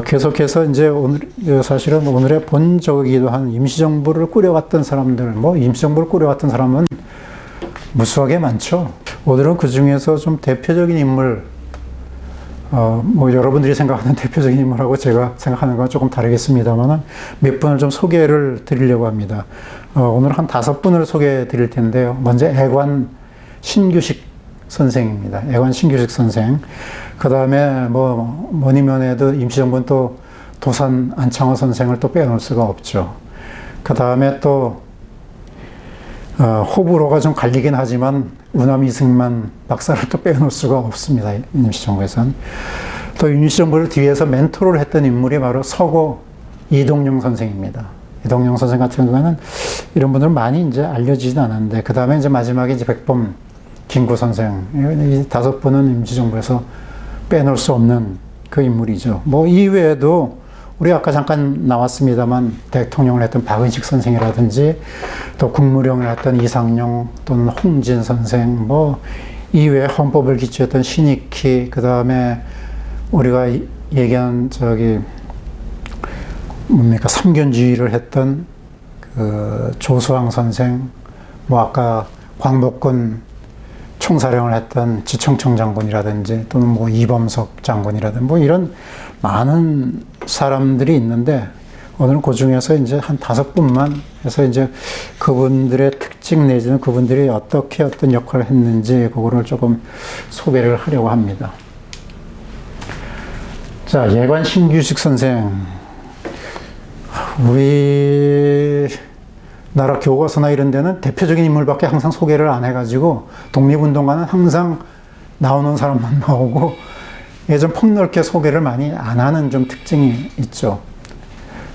계속해서 이제 사실은 오늘의 본적이기도 한 임시정부를 꾸려왔던 사람들, 임시정부를 꾸려왔던 사람은 무수하게 많죠. 오늘은 그 중에서 좀 대표적인 인물, 여러분들이 생각하는 대표적인 인물하고 제가 생각하는 건 조금 다르겠습니다만 몇 분을 좀 소개를 드리려고 합니다. 오늘 한 5분을 소개해 드릴 텐데요. 먼저 애관 신규식 선생입니다. 애관 신규식 선생. 그 다음에 뭐니 뭐니 해도 임시정부는 또 도산 안창호 선생을 또 빼놓을 수가 없죠. 그 다음에 또 호불호가 좀 갈리긴 하지만 우남 이승만 박사를 또 빼놓을 수가 없습니다. 임시정부에서는. 또 임시정부를 뒤에서 멘토를 했던 인물이 바로 서고 이동용 선생입니다. 이동용 선생 같은 경우에는 이런 분들은 많이 이제 알려지진 않았는데, 그 다음에 이제 마지막에 이제 백범 김구 선생. 이 5분은 임시정부에서 빼놓을 수 없는 그 인물이죠. 이외에도 우리 아까 잠깐 나왔습니다만 대통령을 했던 박은식 선생이라든지 또 국무령을 했던 이상용 또는 홍진 선생, 이외에 헌법을 기초했던 신익희, 그 다음에 우리가 얘기한 삼견주의를 했던 그 조수왕 선생, 아까 광복군 총사령을 했던 지청청 장군이라든지 또는 이범석 장군이라든지 이런 많은 사람들이 있는데, 오늘은 그 중에서 이제 한 5분만 해서 이제 그분들의 특징 내지는 그분들이 어떻게 어떤 역할을 했는지 그거를 조금 소개를 하려고 합니다. 자, 예관 신규식 선생. 우리나라 교과서나 이런 데는 대표적인 인물밖에 항상 소개를 안 해가지고 독립운동가는 항상 나오는 사람만 나오고 좀 폭넓게 소개를 많이 안 하는 좀 특징이 있죠.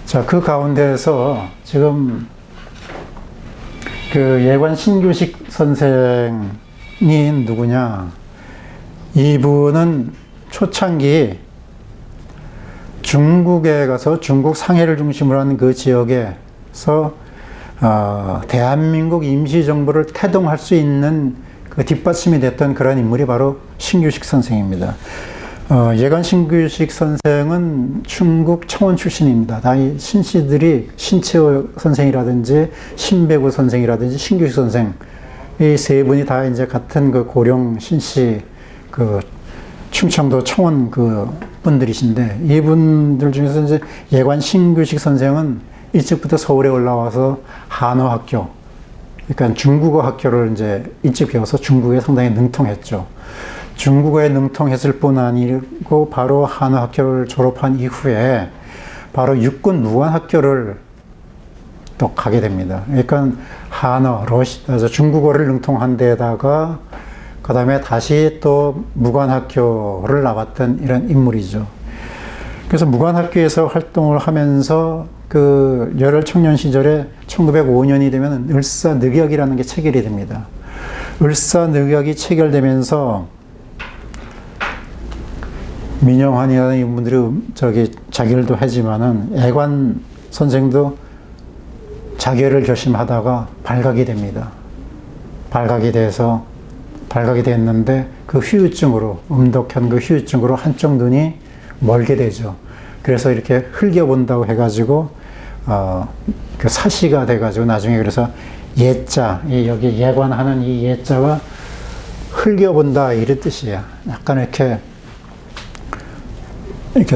자, 그 가운데에서 지금 그 예관 신규식 선생이 누구냐? 이분은 초창기 중국에 가서 중국 상해를 중심으로 하는 그 지역에서 대한민국 임시정부를 태동할 수 있는 그 뒷받침이 됐던 그런 인물이 바로 신규식 선생입니다. 예관 신규식 선생은 충북 청원 출신입니다. 다 이 신씨들이 신채호 선생이라든지 신배구 선생이라든지 신규식 선생, 이 3분이 다 이제 같은 그 고령 신씨 그 충청도 청원 그 분들이신데, 이분들 중에서 이제 예관 신규식 선생은 일찍부터 서울에 올라와서 한어학교, 그러니까 중국어 학교를 이제 일찍 배워서 중국에 상당히 능통했죠. 중국어에 능통했을 뿐 아니고 바로 한어학교를 졸업한 이후에 바로 육군 무관학교를 또 가게 됩니다. 그러니까 중국어를 능통한 데다가 그 다음에 다시 또 무관학교를 나왔던 이런 인물이죠. 그래서 무관학교에서 활동을 하면서 그 열혈 청년 시절에 1905년이 되면 을사늑약이라는 게 체결이 됩니다. 을사늑약이 체결되면서 민영환이라는 이분들이 자결도 하지만은 애관 선생도 자결을 결심하다가 발각이 됩니다. 발각이 됐는데 그 후유증으로, 음독한 그 후유증으로 한쪽 눈이 멀게 되죠. 그래서 이렇게 흘겨본다고 해가지고 그 사시가 돼가지고 나중에 그래서 예자, 여기 예관하는 이 예자가 흘겨본다 이런 뜻이야. 약간 이렇게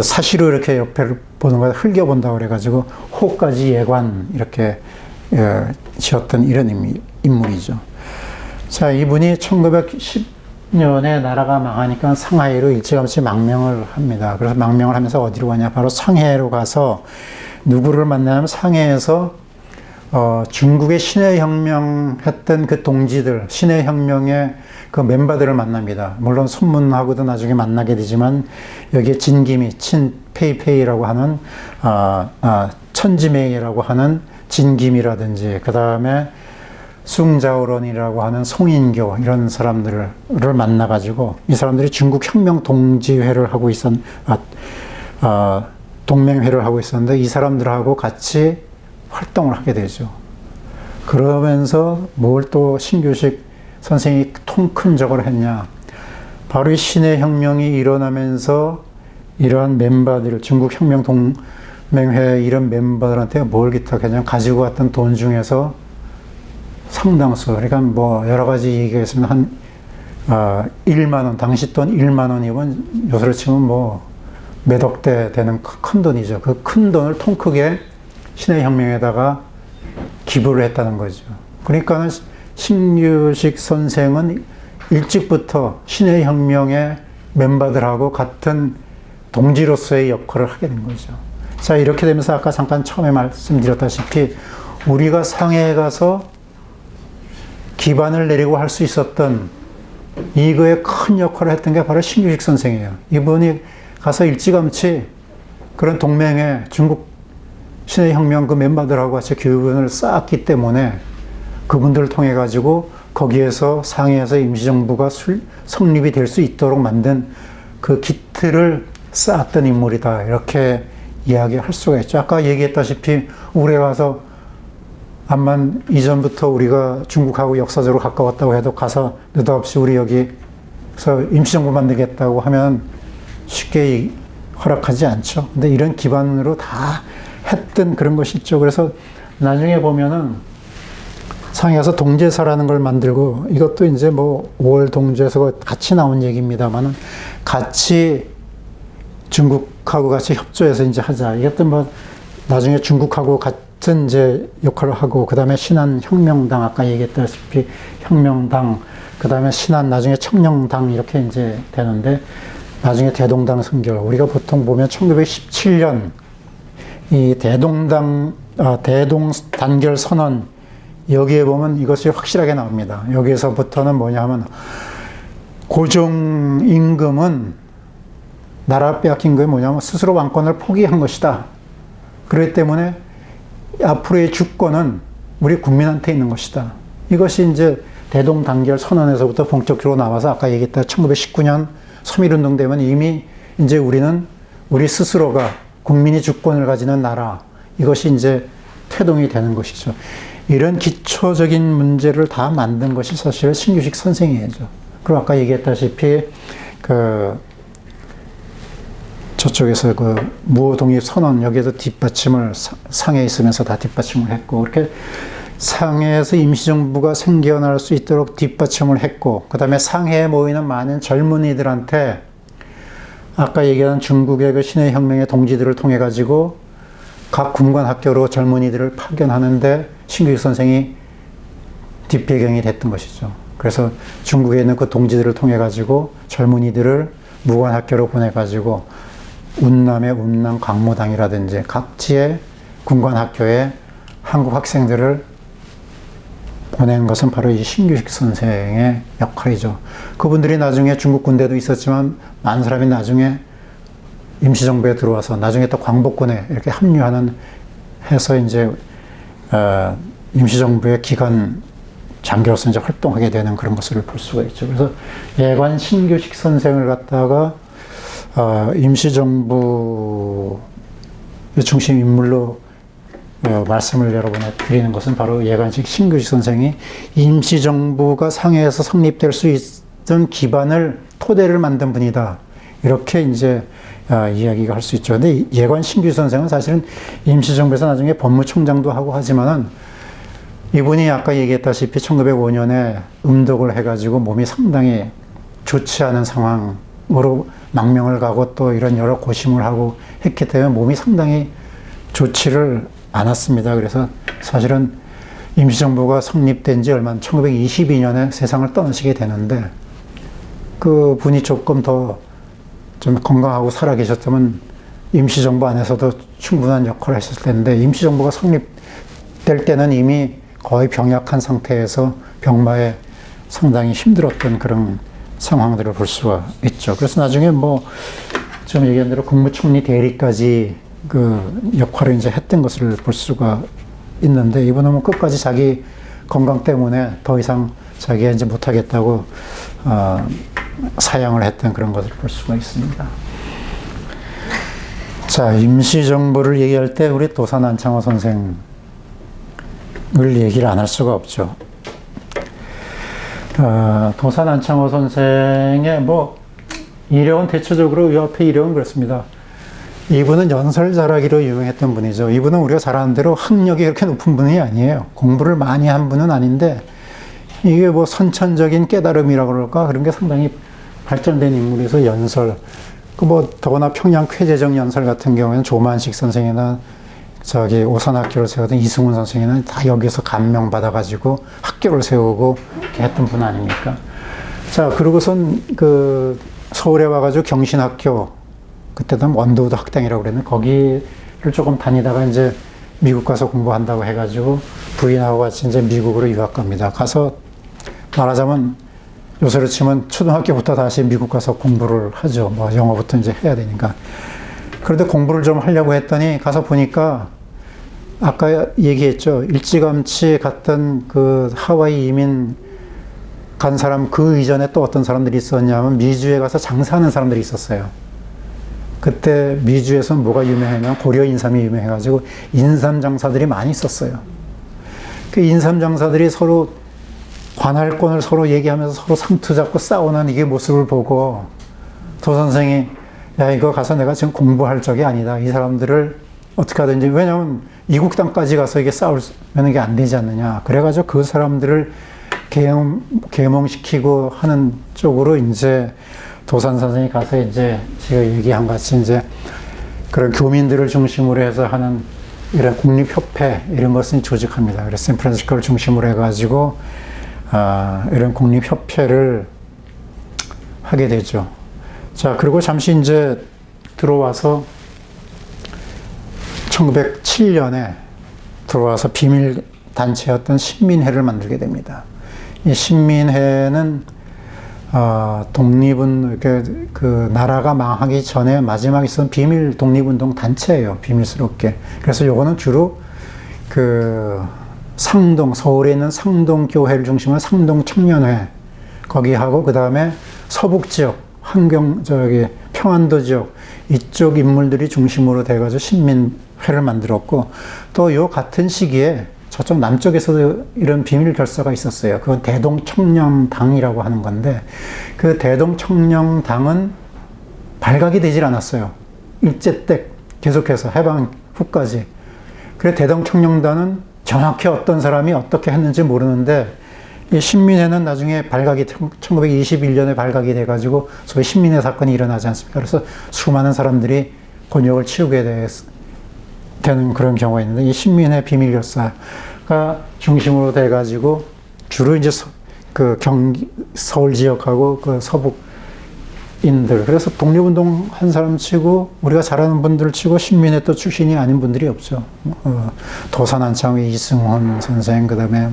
사시로 이렇게 옆에를 보는 거야. 흘겨본다고 그래가지고 호까지 예관 이렇게 지었던 이런 인물이죠. 자, 이분이 1910년에 나라가 망하니까 상하이로 일찌감치 망명을 합니다. 그래서 망명을 하면서 어디로 가냐? 바로 상해로 가서 누구를 만나냐면 상해에서 중국의 신해혁명 했던 그 동지들, 신해혁명의 그 멤버들을 만납니다. 물론 손문하고도 나중에 만나게 되지만 여기에 진기미, 친페이페이라고 하는 천지맹이라고 하는 진기미라든지 그 다음에 숭자오론이라고 하는 송인교 이런 사람들을 만나가지고 이 사람들이 중국 혁명 동지회를 하고 동맹회를 하고 있었는데 이 사람들하고 같이 활동을 하게 되죠. 그러면서 뭘 또 신규식 선생이 통 큰 적을 했냐. 바로 이 신의 혁명이 일어나면서 이러한 멤버들, 중국 혁명 동맹회 이런 멤버들한테 뭘 기탁했냐면 가지고 왔던 돈 중에서 상당수, 그러니까 뭐 여러 가지 얘기했으면 한 1만 원, 당시 돈 1만 원이면 요새로 치면 뭐 몇 억대 되는 큰 돈이죠. 그 큰 돈을 통 크게 신의 혁명에다가 기부를 했다는 거죠. 그러니까는 신규식 선생은 일찍부터 신의 혁명의 멤버들하고 같은 동지로서의 역할을 하게 된 거죠. 자, 이렇게 되면서 아까 잠깐 처음에 말씀드렸다시피 우리가 상해에 가서 기반을 내리고 할 수 있었던 이거에 큰 역할을 했던 게 바로 신규식 선생이에요. 이분이 가서 일찌감치 그런 동맹회 중국 신의 혁명 그 멤버들하고 같이 교육을 쌓았기 때문에 그분들을 통해 가지고 거기에서 상해에서 임시정부가 성립이 될 수 있도록 만든 그 기틀을 쌓았던 인물이다. 이렇게 이야기할 수가 있죠. 아까 얘기했다시피 우리가 가서 암만 이전부터 우리가 중국하고 역사적으로 가까웠다고 해도 가서 느닷없이 우리 여기서 임시정부 만들겠다고 하면 쉽게 허락하지 않죠. 근데 이런 기반으로 다 했던 그런 것이 있죠. 그래서 나중에 보면은 상해에서 동제사라는 걸 만들고 이것도 이제 뭐 5월 동제서가 같이 나온 얘기입니다만은 같이 중국하고 같이 협조해서 이제 하자. 이것도 뭐 나중에 중국하고 같은 이제 역할을 하고 그 다음에 신한혁명당 아까 얘기했다시피 혁명당 그 다음에 신한 나중에 청룡당 이렇게 이제 되는데 나중에 대동당 선결 우리가 보통 보면 1917년 이 대동단결 선언 여기에 보면 이것이 확실하게 나옵니다. 여기에서부터는 뭐냐 하면 고종 임금은 나라 빼앗긴 게 뭐냐면 스스로 왕권을 포기한 것이다. 그렇기 때문에 앞으로의 주권은 우리 국민한테 있는 것이다. 이것이 이제 대동단결 선언에서부터 본격적으로 나와서 아까 얘기했다 1919년 서밀운동 되면 이미 이제 우리는 우리 스스로가 국민이 주권을 가지는 나라 이것이 이제 태동이 되는 것이죠. 이런 기초적인 문제를 다 만든 것이 사실 신규식 선생이죠. 그리고 아까 얘기했다시피 그 저쪽에서 그 무호독립 선언 여기에서 뒷받침을 상해에 있으면서 다 뒷받침을 했고 그렇게 상해에서 임시정부가 생겨날 수 있도록 뒷받침을 했고 그 다음에 상해에 모이는 많은 젊은이들한테 아까 얘기한 중국의 그 신의 혁명의 동지들을 통해 가지고 각 군관학교로 젊은이들을 파견하는데 신규식 선생이 뒷배경이 됐던 것이죠. 그래서 중국에 있는 그 동지들을 통해 가지고 젊은이들을 무관학교로 보내 가지고 운남의 운남 강모당이라든지 각지의 군관학교에 한국 학생들을 보낸 것은 바로 이 신규식 선생의 역할이죠. 그분들이 나중에 중국 군대도 있었지만 많은 사람이 나중에 임시정부에 들어와서 나중에 또 광복군에 이렇게 합류하는 해서 이제 임시정부의 기관 장교로서 이제 활동하게 되는 그런 것을 볼 수가 있죠. 그래서 예관 신규식 선생을 갖다가 임시정부의 중심 인물로 말씀을 여러분에 드리는 것은 바로 예관식 신규식 선생이 임시정부가 상해에서 성립될 수 있던 기반을 토대를 만든 분이다. 이렇게 이제 이야기가 할 수 있죠. 근데 예관 신규식 선생은 사실은 임시정부에서 나중에 법무총장도 하고 하지만은 이분이 아까 얘기했다시피 1905년에 음독을 해가지고 몸이 상당히 좋지 않은 상황으로 망명을 가고 또 이런 여러 고심을 하고 했기 때문에 몸이 상당히 좋지를 않았습니다. 그래서 사실은 임시정부가 성립된 지 얼마 1922년에 세상을 떠나시게 되는데 그 분이 조금 더 좀 건강하고 살아계셨다면 임시정부 안에서도 충분한 역할을 했을 텐데 임시정부가 성립될 때는 이미 거의 병약한 상태에서 병마에 상당히 힘들었던 그런 상황들을 볼 수가 있죠. 그래서 나중에 뭐 좀 얘기한 대로 국무총리 대리까지 그 역할을 이제 했던 것을 볼 수가 있는데 이분은 뭐 끝까지 자기 건강 때문에 더 이상 자기가 이제 못하겠다고 사양을 했던 그런 것을 볼 수가 있습니다. 자, 임시정부를 얘기할 때 우리 도산 안창호 선생 얘기를 안 할 수가 없죠. 도산 안창호 선생의 이력은 대체적으로 이 앞에 이력은 그렇습니다. 이분은 연설 잘하기로 유명했던 분이죠. 이분은 우리가 잘 아는 대로 학력이 그렇게 높은 분이 아니에요. 공부를 많이 한 분은 아닌데, 이게 선천적인 깨달음이라고 그럴까? 그런 게 상당히 발전된 인물에서 연설, 더구나 평양 쾌재정 연설 같은 경우에는 조만식 선생이나 오산학교를 세우던 이승훈 선생이나 다 여기서 감명받아가지고 학교를 세우고 이렇게 했던 분 아닙니까? 자, 그러고선 서울에 와가지고 경신학교, 그때도 원도우드 학당이라고 그랬는데, 거기를 조금 다니다가 이제 미국 가서 공부한다고 해가지고 부인하고 같이 이제 미국으로 유학 갑니다. 가서 말하자면 요새로 치면 초등학교부터 다시 미국 가서 공부를 하죠. 영어부터 이제 해야 되니까. 그런데 공부를 좀 하려고 했더니 가서 보니까 아까 얘기했죠. 일찌감치 갔던 하와이 이민 간 사람 그 이전에 또 어떤 사람들이 있었냐면 미주에 가서 장사하는 사람들이 있었어요. 그때 미주에서는 뭐가 유명하냐면 고려 인삼이 유명해가지고 인삼 장사들이 많이 있었어요. 그 인삼 장사들이 서로 관할권을 서로 얘기하면서 서로 상투 잡고 싸우는 이게 모습을 보고 도 선생이 야, 이거 가서 내가 지금 공부할 적이 아니다. 이 사람들을 어떻게 하든지, 왜냐하면 이국 땅까지 가서 이게 싸우면 이게 안 되지 않느냐. 그래가지고 그 사람들을 계몽시키고 하는 쪽으로 이제 도산 선생이 가서 이제 제가 얘기한 같이 이제 그런 교민들을 중심으로 해서 하는 이런 국립협회 이런 것을 조직합니다. 그래서 샌프란시스코를 중심으로 해가지고 이런 국립협회를 하게 되죠. 자, 그리고 잠시 이제 들어와서 1907년에 들어와서 비밀 단체였던 신민회를 만들게 됩니다. 이 신민회는 독립은 나라가 망하기 전에 마지막에 있었던 비밀 독립운동 단체예요. 비밀스럽게. 그래서 요거는 주로 상동, 서울에 있는 상동교회를 중심으로 상동청년회 거기 하고, 그 다음에 서북 지역, 평안도 지역 이쪽 인물들이 중심으로 돼가지고 신민회를 만들었고, 또 요 같은 시기에 저쪽 남쪽에서도 이런 비밀 결사가 있었어요. 그건 대동청령당이라고 하는 건데, 그 대동청령당은 발각이 되질 않았어요. 일제 때 계속해서 해방 후까지. 그래 대동청령단은 정확히 어떤 사람이 어떻게 했는지 모르는데, 이 신민회는 나중에 발각이 1921년에 발각이 돼가지고 소위 신민회 사건이 일어나지 않습니까? 그래서 수많은 사람들이 곤욕을 치르게 되는 그런 경우가 있는데, 이 신민회 비밀 결사가 중심으로 돼가지고 주로 이제 서울 지역하고 서북인들, 그래서 독립운동 한 사람 치고 우리가 잘 아는 분들 치고 신민회 또 출신이 아닌 분들이 없죠. 도산 안창의 이승훈 선생, 그 다음에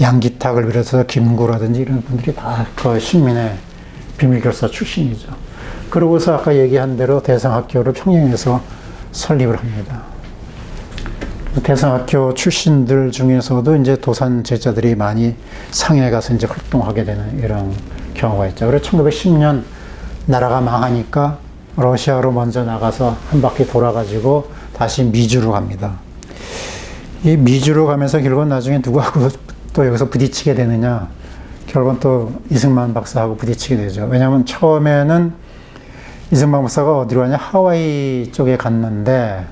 양기탁을 비롯해서 김구라든지 이런 분들이 다 그 신민회 비밀결사 출신이죠. 그러고서 아까 얘기한 대로 대성학교를 평양에서 설립을 합니다. 대성학교 출신들 중에서도 이제 도산 제자들이 많이 상해에 가서 이제 활동하게 되는 이런 경우가 있죠. 그래서 1910년 나라가 망하니까 러시아로 먼저 나가서 한 바퀴 돌아가지고 다시 미주로 갑니다. 이 미주로 가면서 결국은 나중에 누구하고 또 여기서 부딪히게 되느냐, 결국은 또 이승만 박사하고 부딪히게 되죠. 왜냐하면 처음에는 이승만 박사가 어디로 가냐, 하와이 쪽에 갔는데,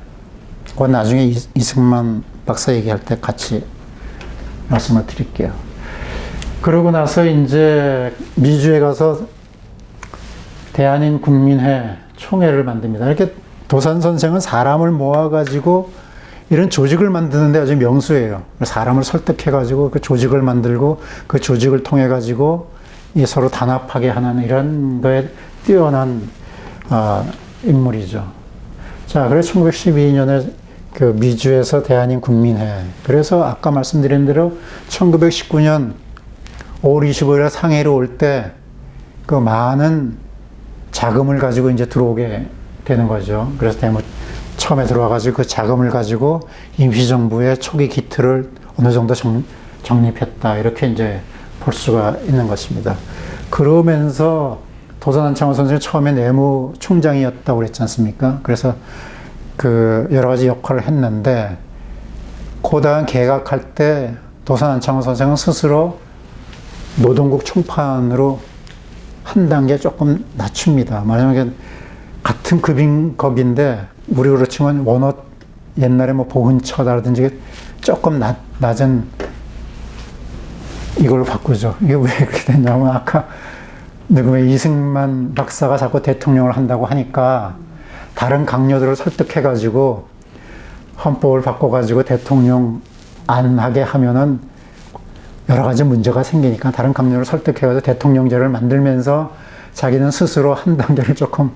그건 나중에 이승만 박사 얘기할 때 같이 말씀을 드릴게요. 그러고 나서 이제 미주에 가서 대한인 국민회 총회를 만듭니다. 이렇게 도산 선생은 사람을 모아가지고 이런 조직을 만드는데 아주 명수예요. 사람을 설득해가지고 그 조직을 만들고 그 조직을 통해가지고 서로 단합하게 하는 이런 거에 뛰어난 인물이죠. 자, 그래서 1912년에 그 미주에서 대한인 국민회. 그래서 아까 말씀드린 대로 1919년 5월 25일에 상해로 올 때 그 많은 자금을 가지고 이제 들어오게 되는 거죠. 그래서 처음에 들어와가지고 그 자금을 가지고 임시정부의 초기 기틀을 어느 정도 정립했다. 이렇게 이제 볼 수가 있는 것입니다. 그러면서 도산 안창호 선생이 처음에 내무총장이었다고 그랬지 않습니까? 그래서 그 여러 가지 역할을 했는데, 그 고당 개각할 때 도산 안창호 선생은 스스로 노동국 총판으로 한 단계 조금 낮춥니다. 만약에 같은 급인데 우리로 치면 원어 옛날에 뭐 보훈처라든지 조금 낮은 이걸로 바꾸죠. 이게 왜 그렇게 됐냐면 아까 누구의 이승만 박사가 자꾸 대통령을 한다고 하니까 다른 강요들을 설득해가지고 헌법을 바꿔가지고 대통령 안 하게 하면은 여러 가지 문제가 생기니까 다른 강요를 설득해가지고 대통령제를 만들면서 자기는 스스로 한 단계를 조금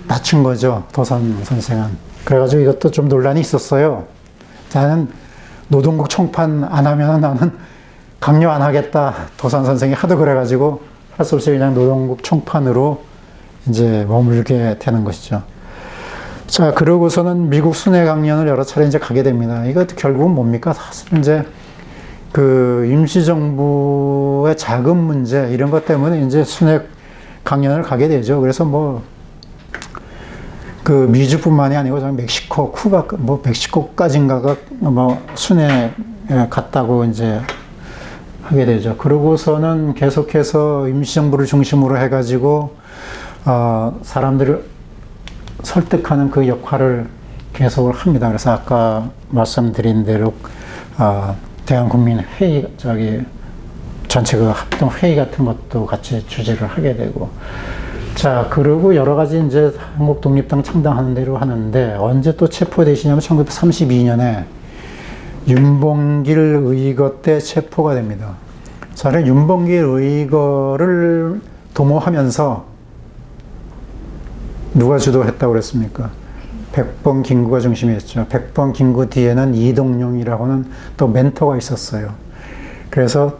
낮춘 거죠. 도산 선생은. 그래가지고 이것도 좀 논란이 있었어요. 나는 노동국 총판 안 하면 나는 강요 안 하겠다. 도산 선생이 하도 그래가지고 할 수 없이 그냥 노동국 총판으로 이제 머물게 되는 것이죠. 자, 그러고서는 미국 순회 강연을 여러 차례 이제 가게 됩니다. 이것도 결국은 뭡니까? 사실 이제 그 임시정부의 자금 문제 이런 것 때문에 이제 순회 강연을 가게 되죠. 그래서 뭐 그 미주뿐만이 아니고 멕시코, 쿠바, 뭐 멕시코까지인가가 뭐 순회 갔다고 이제 하게 되죠. 그러고서는 계속해서 임시정부를 중심으로 해가지고 사람들을 설득하는 그 역할을 계속을 합니다. 그래서 아까 말씀드린 대로 대한국민회의 전체 그 합동회의 같은 것도 같이 주재를 하게 되고, 자, 그리고 여러 가지 이제 한국 독립당 창당하는 대로 하는데, 언제 또 체포되시냐면 1932년에 윤봉길 의거 때 체포가 됩니다. 저는 윤봉길 의거를 도모하면서 누가 주도했다고 그랬습니까? 백범 김구가 중심이었죠. 백범 김구 뒤에는 이동용이라고는 또 멘토가 있었어요. 그래서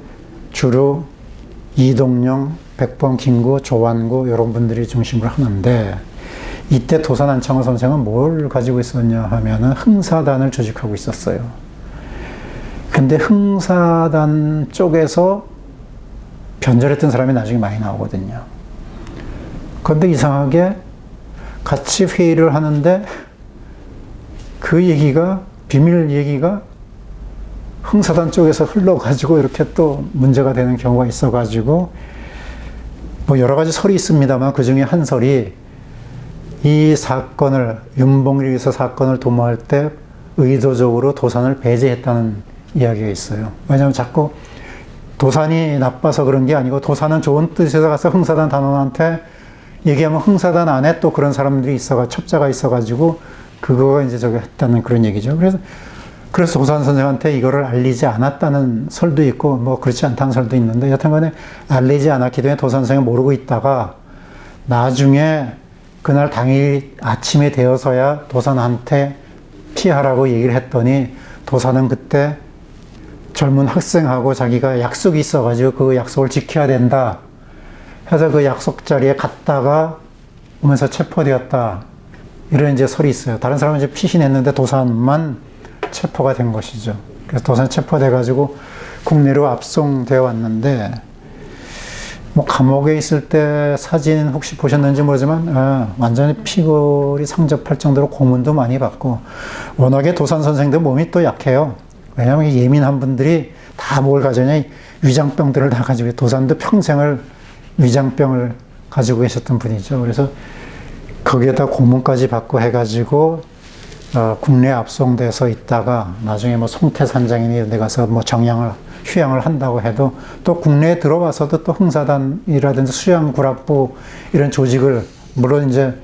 주로 이동용, 백범 김구, 조완구 이런 분들이 중심으로 하는데, 이때 도산 안창호 선생은 뭘 가지고 있었냐 하면은 흥사단을 조직하고 있었어요. 근데 흥사단 쪽에서 변절했던 사람이 나중에 많이 나오거든요. 그런데 이상하게 같이 회의를 하는데 그 얘기가, 비밀 얘기가 흥사단 쪽에서 흘러가지고 이렇게 또 문제가 되는 경우가 있어가지고, 뭐 여러 가지 설이 있습니다만 그 중에 한 설이 이 사건을, 윤봉길 의서 사건을 도모할 때 의도적으로 도산을 배제했다는 이야기가 있어요. 왜냐하면 자꾸 도산이 나빠서 그런 게 아니고 도산은 좋은 뜻에서 가서 흥사단 단원한테 얘기하면 흥사단 안에 또 그런 사람들이 첩자가 있어가지고 그거가 이제 저기 했다는 그런 얘기죠. 그래서 도산 선생한테 이거를 알리지 않았다는 설도 있고, 뭐 그렇지 않다는 설도 있는데, 여튼간에 알리지 않았기 때문에 도산 선생이 모르고 있다가 나중에 그날 당일 아침에 되어서야 도산한테 피하라고 얘기를 했더니, 도산은 그때 젊은 학생하고 자기가 약속이 있어가지고 그 약속을 지켜야 된다 해서 그 약속 자리에 갔다가 오면서 체포되었다, 이런 이제 설이 있어요. 다른 사람은 이제 피신했는데 도산만 체포가 된 것이죠. 그래서 도산 체포돼가지고 국내로 압송되어 왔는데, 뭐 감옥에 있을 때 사진 혹시 보셨는지 모르지만 완전히 피골이 상접할 정도로 고문도 많이 받고, 워낙에 도산 선생들 몸이 또 약해요. 왜냐하면 예민한 분들이 다 뭘 가지냐, 위장병들을 다 가지고, 도산도 평생을 위장병을 가지고 계셨던 분이죠. 그래서 거기에다 고문까지 받고 해가지고 국내에 압송돼서 있다가 나중에 뭐 송태산장이니 이런 데 가서 뭐 휴양을 한다고 해도 또 국내에 들어와서도 또 흥사단이라든지 수양구락부 이런 조직을, 물론 이제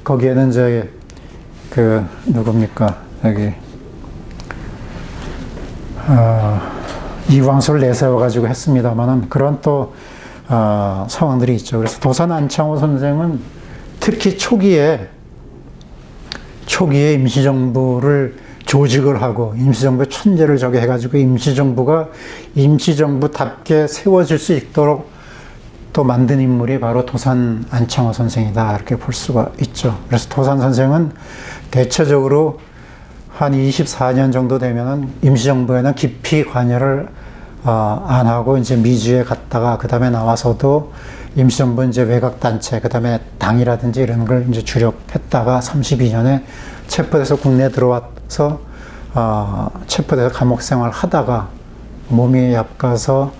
거기에는 이제 누굽니까, 여기 이광수를 내세워가지고 했습니다만은 그런 또 상황들이 있죠. 그래서 도산 안창호 선생은 특히 초기에 임시정부를 조직을 하고 임시정부의 천재를 저기 해가지고 임시정부가 임시정부답게 세워질 수 있도록 또 만든 인물이 바로 도산 안창호 선생이다, 이렇게 볼 수가 있죠. 그래서 도산 선생은 대체적으로 한 24년 정도 되면은 임시정부에는 깊이 관여를 안 하고 이제 미주에 갔다가 그 다음에 나와서도 임시정부 이제 외곽단체, 그 다음에 당이라든지 이런 걸 이제 주력했다가 32년에 체포돼서 국내에 들어와서 체포돼서 감옥 생활 하다가 몸이 약가서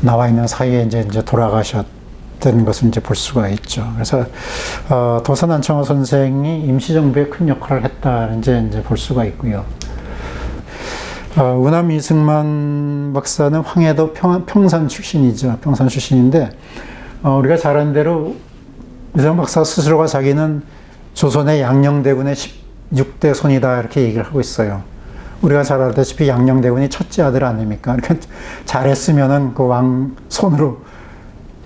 나와 있는 사이에 이제 돌아가셨던 것을 이제 볼 수가 있죠. 그래서 도산 안창호 선생이 임시정부에 큰 역할을 했다 이제 볼 수가 있고요. 우남 이승만 박사는 황해도 평산 출신이죠. 평산 출신인데 우리가 잘 아는 대로 이승만 박사 스스로가 자기는 조선의 양녕대군의 16대 손이다 이렇게 얘기를 하고 있어요. 우리가 잘 알다시피 양녕대군이 첫째 아들 아닙니까? 이렇게 잘했으면은 그 왕손으로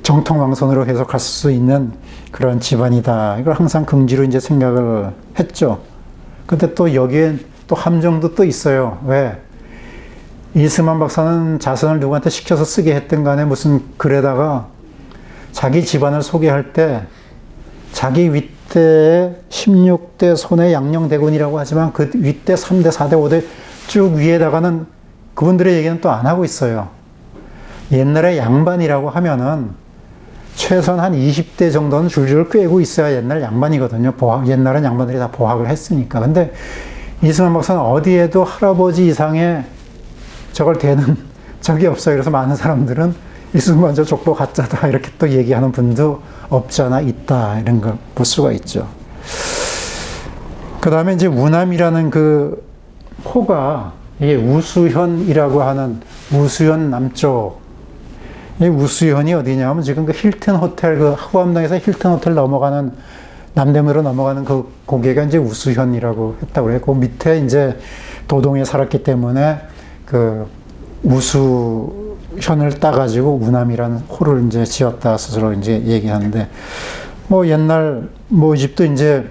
정통 왕손으로 계속 갈 수 있는 그런 집안이다. 이걸 항상 긍지로 이제 생각을 했죠. 근데 또 여기에 또 함정도 또 있어요. 왜? 이승만 박사는 자선을 누구한테 시켜서 쓰게 했든 간에 무슨 글에다가 자기 집안을 소개할 때 자기 윗대의 16대 손의 양녕대군이라고 하지만 그 윗대 3대, 4대, 5대 쭉 위에다가는 그분들의 얘기는 또 안 하고 있어요. 옛날에 양반이라고 하면은 최소한 한 20대 정도는 줄줄 꿰고 있어야 옛날 양반이거든요. 옛날엔 양반들이 다 보학을 했으니까. 근데 이승만 박사는 어디에도 할아버지 이상의 저걸 대는 적이 없어요. 그래서 많은 사람들은 이승만 저 족보 가짜다 이렇게 또 얘기하는 분도 없지 않아 있다 이런 걸 볼 수가 있죠. 그 다음에 이제 우남이라는 그 호가 이게 우수현이라고 하는 우수현 남쪽. 이 우수현이 어디냐면 지금 그 힐튼 호텔 그 후암동에서 힐튼 호텔 넘어가는 남대문으로 넘어가는 그 고개가 이제 우수현이라고 했다고 그래요. 그 밑에 이제 도동에 살았기 때문에 그 우수현을 따가지고 우남이라는 호를 이제 지었다 스스로 이제 얘기하는데 뭐 옛날 뭐 이 집도 이제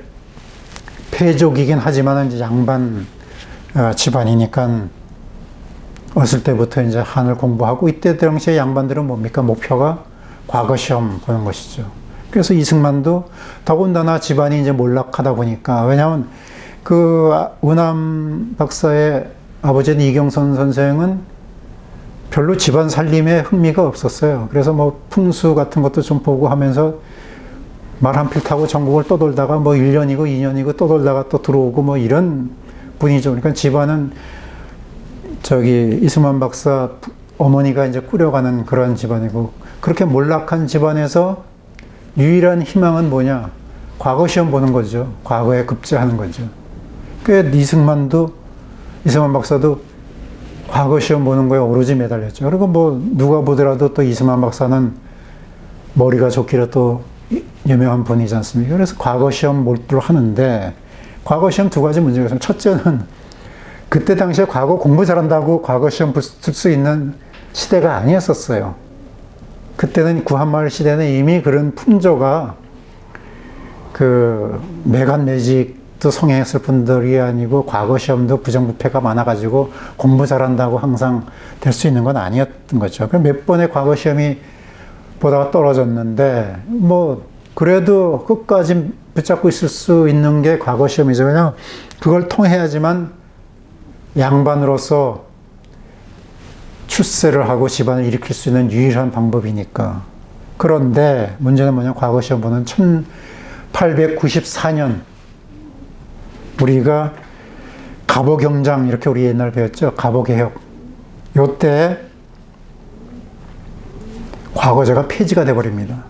패족이긴 하지만 이제 양반 집안이니까 어릴 때부터 이제 한을 공부하고 이때 당시에 양반들은 뭡니까? 목표가 과거 시험 보는 것이죠. 그래서 이승만도 더군다나 집안이 이제 몰락하다 보니까 왜냐하면 그 우남 박사의 아버지인 이경선 선생은 별로 집안 살림에 흥미가 없었어요. 그래서 뭐 풍수 같은 것도 좀 보고 하면서 말 한 필 타고 전국을 떠돌다가 뭐 1년이고 2년이고 떠돌다가 또 들어오고 뭐 이런 분이죠. 그러니까 집안은 저기 이승만 박사 어머니가 이제 꾸려가는 그런 집안이고 그렇게 몰락한 집안에서 유일한 희망은 뭐냐? 과거 시험 보는 거죠. 과거에 급제하는 거죠. 그 이승만 박사도 과거 시험 보는 거에 오로지 매달렸죠. 그리고 뭐 누가 보더라도 또 이승만 박사는 머리가 좋기로 또 유명한 분이지 않습니까? 그래서 과거 시험 몰두를 하는데 과거 시험 두 가지 문제가 있어요. 첫째는 그때 당시에 과거 공부 잘한다고 과거 시험 붙을 수 있는 시대가 아니었었어요. 그때는 구한마을 시대는 이미 그런 풍조가 그 매간 매직도 성행했을 뿐들이 아니고 과거 시험도 부정부패가 많아가지고 공부 잘한다고 항상 될 수 있는 건 아니었던 거죠. 몇 번의 과거 시험이 보다가 떨어졌는데 뭐 그래도 끝까지 붙잡고 있을 수 있는 게 과거 시험이죠. 왜냐하면 그걸 통해야지만 양반으로서 출세를 하고 집안을 일으킬 수 있는 유일한 방법이니까. 그런데 문제는 뭐냐? 과거 시험 보는 1894년 우리가 갑오경장 이렇게 우리 옛날 배웠죠. 갑오개혁. 요때 과거제가 폐지가 돼버립니다.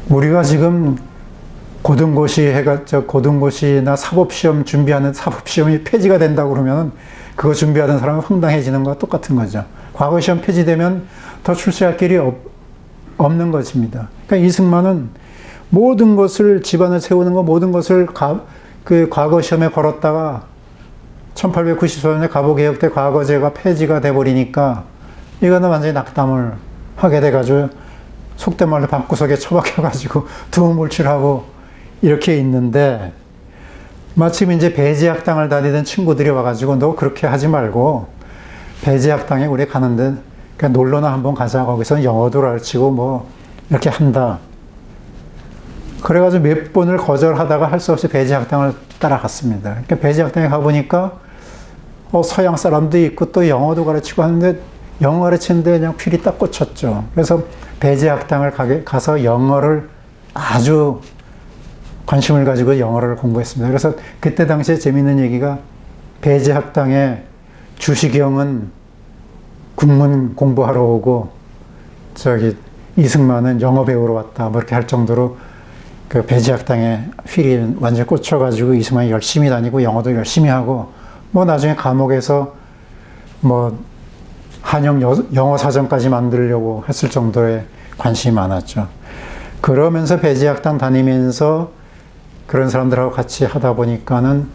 우리가 지금 고등고시나 사법시험 준비하는 사법시험이 폐지가 된다고 그러면 그거 준비하던 사람은 황당해지는 것과 똑같은 거죠. 과거시험 폐지되면 더 출세할 길이 없는 것입니다. 그러니까 이승만은 모든 것을 집안을 세우는 거 모든 것을 그 과거시험에 걸었다가 1894년에 갑오개혁 때 과거제가 폐지가 돼버리니까 이거는 완전히 낙담을 하게 돼가지고 속된 말로 방구석에 처박혀가지고 두음물질하고 이렇게 있는데 마침 이제 배제학당을 다니던 친구들이 와가지고 너 그렇게 하지 말고 배제학당에 우리 가는데 그냥 놀러나 한번 가자. 거기서 영어도 가르치고 뭐 이렇게 한다. 그래가지고 몇 번을 거절하다가 할 수 없이 배제학당을 따라갔습니다. 그러니까 배제학당에 가보니까 서양 사람도 있고 또 영어도 가르치고 하는데 영어 가르치는데 그냥 필이 딱 꽂혔죠. 그래서 배제학당을 가서 영어를 아주 관심을 가지고 영어를 공부했습니다. 그래서 그때 당시에 재밌는 얘기가 배제학당에 주시경은 국문 공부하러 오고 이승만은 영어 배우러 왔다 뭐 이렇게 할 정도로 그 배제학당에 휠이 완전히 꽂혀가지고 이승만이 열심히 다니고 영어도 열심히 하고 뭐 나중에 감옥에서 뭐 한영 영어 사전까지 만들려고 했을 정도의 관심이 많았죠. 그러면서 배제학당 다니면서 그런 사람들하고 같이 하다 보니까는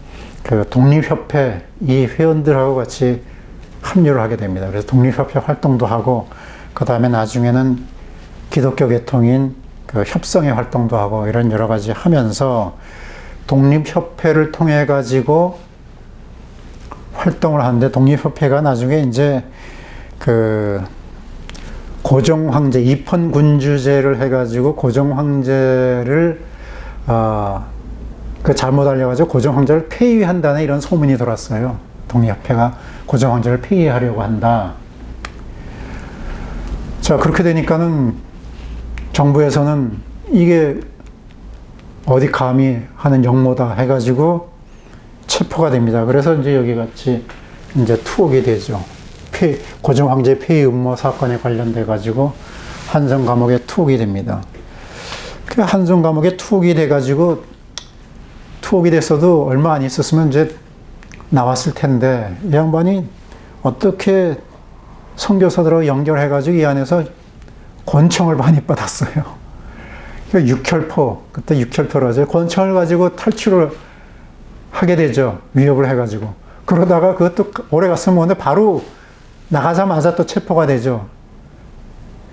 그 독립협회 이 회원들하고 같이 합류를 하게 됩니다. 그래서 독립협회 활동도 하고 그 다음에 나중에는 기독교 계통인 그 협성의 활동도 하고 이런 여러 가지 하면서 독립협회를 통해 가지고 활동을 하는데 독립협회가 나중에 이제 그 고종황제 입헌군주제를 해가지고 고종황제를 그 잘못 알려가지고 고종황제를 폐위한다는 이런 소문이 돌았어요. 독립협회가 고종황제를 폐위하려고 한다. 자, 그렇게 되니까는 정부에서는 이게 어디 감히 하는 역모다 해가지고 체포가 됩니다. 그래서 이제 여기 같이 이제 투옥이 되죠. 고종황제 폐위 음모 사건에 관련돼 가지고 한성 감옥에 투옥이 됩니다. 그 한성 감옥에 투옥이 돼 가지고 투옥이 됐어도 얼마 안 있었으면 이제 나왔을 텐데 이 양반이 어떻게 선교사들하고 연결해 가지고 이 안에서 권총을 많이 받았어요. 육혈포, 그때 육혈포라죠. 권총을 가지고 탈출을 하게 되죠. 위협을 해 가지고. 그러다가 그것도 오래 갔으면 오는데 바로 나가자마자 또 체포가 되죠.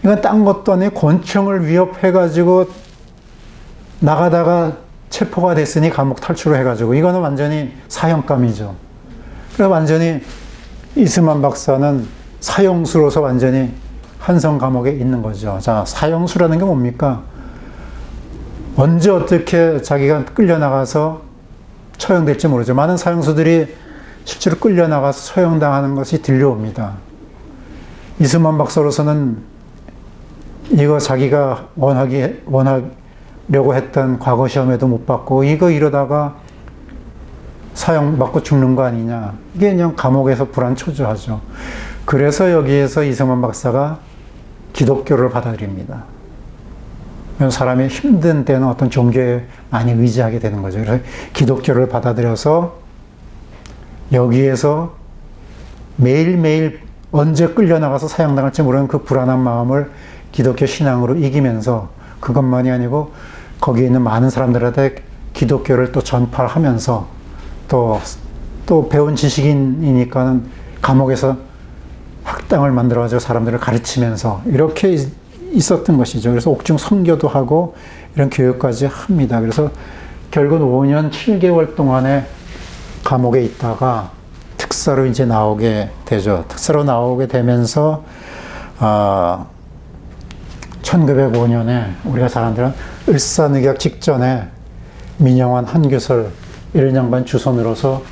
이건 딴 것도 아니고 권총을 위협해가지고 나가다가 체포가 됐으니 감옥 탈출을 해가지고 이거는 완전히 사형감이죠. 그래서 완전히 이승만 박사는 사형수로서 완전히 한성 감옥에 있는 거죠. 자, 사형수라는 게 뭡니까? 언제 어떻게 자기가 끌려나가서 처형될지 모르죠. 많은 사형수들이 실제로 끌려나가서 처형당하는 것이 들려옵니다. 이승만 박사로서는 이거 자기가 원하려고 했던 과거 시험에도 못 받고 이거 이러다가 사형 받고 죽는 거 아니냐. 이게 그냥 감옥에서 불안초조하죠. 그래서 여기에서 이승만 박사가 기독교를 받아들입니다. 사람이 힘든 때는 어떤 종교에 많이 의지하게 되는 거죠. 그래서 기독교를 받아들여서 여기에서 매일매일 언제 끌려나가서 사형당할지 모르는 그 불안한 마음을 기독교 신앙으로 이기면서 그것만이 아니고 거기에 있는 많은 사람들한테 기독교를 또 전파하면서 또 배운 지식인이니까는 감옥에서 학당을 만들어가지고 사람들을 가르치면서 이렇게 있었던 것이죠. 그래서 옥중 선교도 하고 이런 교육까지 합니다. 그래서 결국 5년 7개월 동안에 감옥에 있다가 특사로 이제 나오게 되죠. 특사로 나오게 되면서 1905년에 우리가 잘 아는 을사늑약 직전에 민영환, 한규설 이런 양반 주선으로서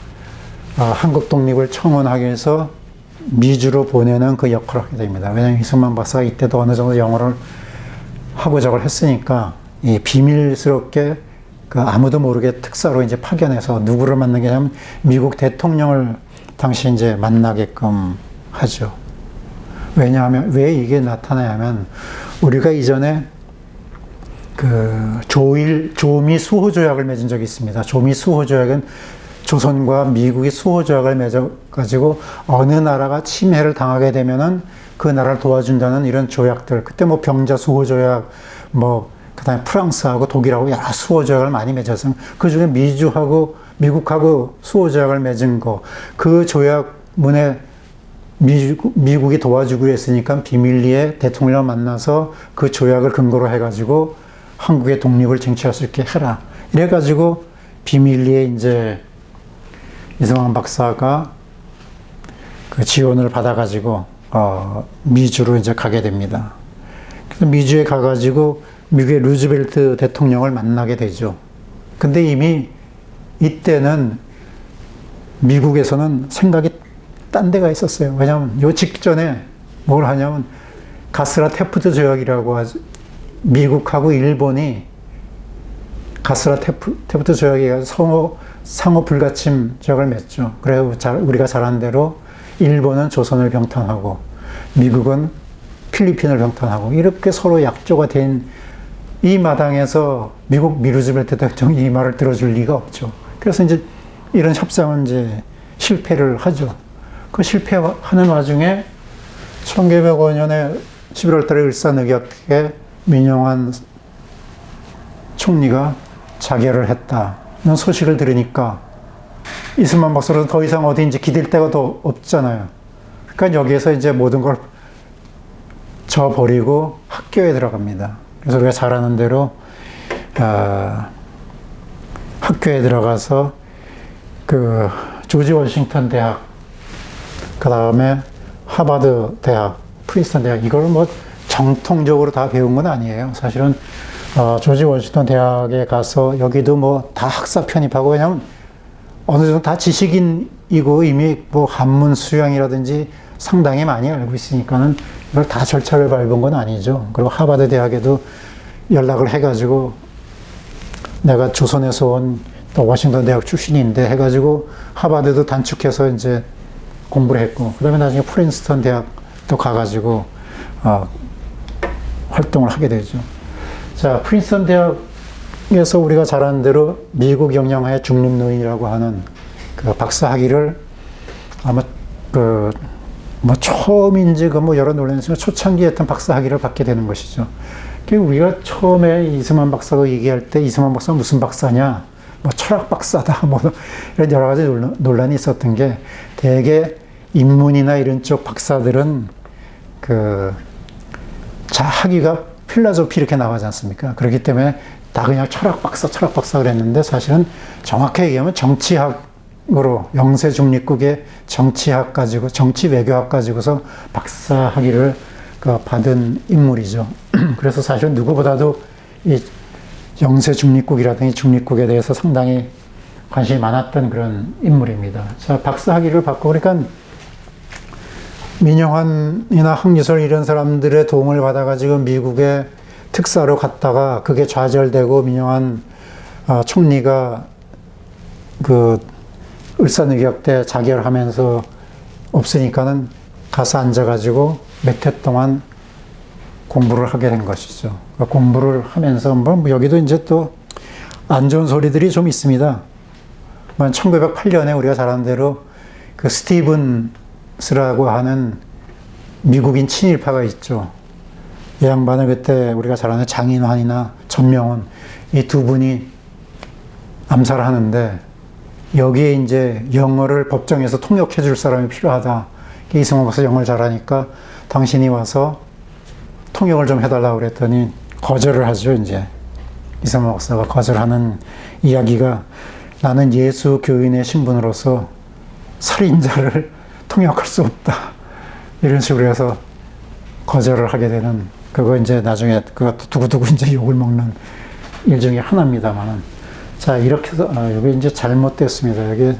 한국 독립을 청원하기 위해서 미주로 보내는 그 역할을 하게 됩니다. 왜냐하면 이승만 박사가 이때도 어느 정도 영어를 하고 저걸 했으니까 이 비밀스럽게 그 아무도 모르게 특사로 이제 파견해서 누구를 만나게 하면 미국 대통령을 당시 이제 만나게끔 하죠. 왜냐하면 왜 이게 나타나냐면 우리가 이전에 그 조미 수호 조약을 맺은 적이 있습니다. 조미 수호 조약은 조선과 미국이 수호 조약을 맺어가지고 어느 나라가 침해를 당하게 되면은 그 나라를 도와준다는 이런 조약들. 그때 뭐 병자 수호 조약, 뭐 그다음에 프랑스하고 독일하고 여러 수호 조약을 많이 맺어서 그 중에 미국하고 수호 조약을 맺은 거. 그 조약문에 미국이 도와주기로 했으니까 비밀리에 대통령을 만나서 그 조약을 근거로 해가지고 한국의 독립을 쟁취할 수 있게 해라. 이래가지고 비밀리에 이제 이승만 박사가 그 지원을 받아가지고 미주로 이제 가게 됩니다. 그래서 미주에 가가지고 미국의 루즈벨트 대통령을 만나게 되죠. 근데 이미 이때는 미국에서는 생각이 딴 데가 있었어요. 왜냐하면 요 직전에 뭘 하냐면 가스라 테프트 조약이라고 하죠. 미국하고 일본이 가스라 테프트 조약에 상호 불가침 조약을 맺죠. 그래 우리가 잘 아는 대로 일본은 조선을 병탄하고 미국은 필리핀을 병탄하고 이렇게 서로 약조가 된 이 마당에서 미국 미루즈벨트 대통령이 이 말을 들어줄 리가 없죠. 그래서 이제 이런 협상은 이제 실패를 하죠. 그 실패하는 와중에 1905년에 11월 달에 을사늑약에 민영환 총리가 자결을 했다는 소식을 들으니까 이승만 박사는 더 이상 어디인지 기댈 데가 더 없잖아요. 그러니까 여기에서 이제 모든 걸 저버리고 학교에 들어갑니다. 그래서 우리가 잘 아는 대로 학교에 들어가서 그 조지 워싱턴 대학, 그 다음에 하버드 대학, 프린스턴 대학, 이걸 뭐 정통적으로 다 배운 건 아니에요. 사실은 조지 워싱턴 대학에 가서 여기도 뭐 다 학사 편입하고 그냥 어느 정도 다 지식인이고 이미 뭐 한문 수양이라든지 상당히 많이 알고 있으니까는 이걸 다 절차를 밟은 건 아니죠. 그리고 하버드 대학에도 연락을 해가지고 내가 조선에서 온 또 워싱턴 대학 출신인데 해가지고 하버드도 단축해서 이제 공부를 했고, 그 다음에 나중에 프린스턴 대학도 가가지고 활동을 하게 되죠. 자, 프린스턴 대학에서 우리가 잘 아는 대로 미국 영향하에 중립노인이라고 하는 그 박사학위를 아마 뭐 처음인지 뭐 여러 논란이 있지만 초창기에 했던 박사학위를 받게 되는 것이죠. 우리가 처음에 이승만 박사가 얘기할 때 이승만 박사가 무슨 박사냐, 뭐 철학 박사다, 뭐 이런 여러 가지 논란이 있었던 게, 대개 인문이나 이런 쪽 박사들은 그 학위가 필라조피 이렇게 나가지 않습니까? 그렇기 때문에 다 그냥 철학 박사 그랬는데, 사실은 정확하게 얘기하면 정치학으로 영세 중립국의 정치학 가지고 정치 외교학 가지고서 박사 학위를 받은 인물이죠. 그래서 사실은 누구보다도 이 영세 중립국이라든지 중립국에 대해서 상당히 관심이 많았던 그런 인물입니다. 자, 박사 학위를 받고, 그러니까 민영환이나 황유설 이런 사람들의 도움을 받아가지고 미국에 특사로 갔다가 그게 좌절되고 민영환 총리가 그 을사늑약 때 자결하면서 없으니까는 가서 앉아가지고 몇 해 동안 공부를 하게 된 것이죠. 공부를 하면서 뭐 여기도 이제 또 안 좋은 소리들이 좀 있습니다. 1908년에 우리가 잘 아는 대로 그 스티븐스라고 하는 미국인 친일파가 있죠. 이 양반을 그때 우리가 잘 아는 장인환이나 전명훈, 이 두 분이 암살하는데, 여기에 이제 영어를 법정에서 통역해 줄 사람이 필요하다. 이승만 박사 영어를 잘하니까 당신이 와서 통역을 좀 해달라고 그랬더니 거절을 하죠. 이제 이승만 박사가 거절하는 이야기가, 나는 예수 교인의 신분으로서 살인자를 통역할 수 없다, 이런 식으로 해서 거절을 하게 되는, 그거 이제 나중에 그것도 두고두고 이제 욕을 먹는 일 중에 하나입니다만은. 자, 이렇게 해서 여기 이제 잘못됐습니다. 여기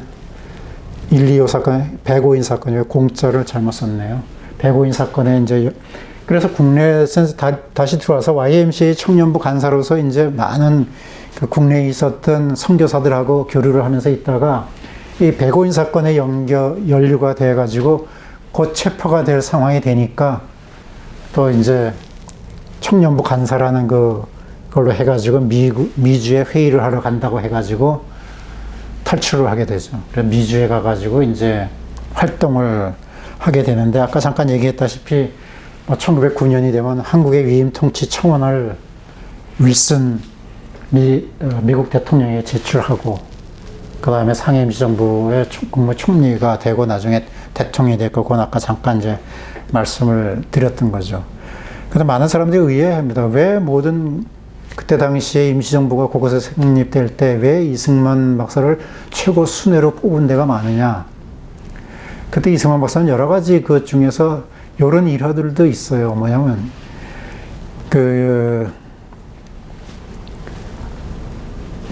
125 사건, 백오인 사건이에요. 공짜를 잘못 썼네요. 백오인 사건에 이제, 그래서 국내에서 다시 들어와서 YMCA 청년부 간사로서 이제 많은 그 국내에 있었던 선교사들하고 교류를 하면서 있다가 이 백오인 사건에 연루가 돼가지고 곧 체포가 될 상황이 되니까 또 이제 청년부 간사라는 그걸로 해가지고 미주에 회의를 하러 간다고 해가지고 탈출을 하게 되죠. 그래서 미주에 가가지고 이제 활동을 하게 되는데, 아까 잠깐 얘기했다시피 1909년이 되면 한국의 위임 통치 청원을 윌슨 미국 대통령에 제출하고, 그 다음에 상임지정부의 국무총리가 되고 나중에 대통령이 됐고, 그건 아까 잠깐 이제 말씀을 드렸던 거죠. 근데 많은 사람들이 의아해합니다. 왜 모든 그때 당시에 임시정부가 곳곳에 성립될 때 왜 이승만 박사를 최고 순회로 뽑은 데가 많으냐. 그때 이승만 박사는 여러 가지 그 중에서 이런 일화들도 있어요. 뭐냐면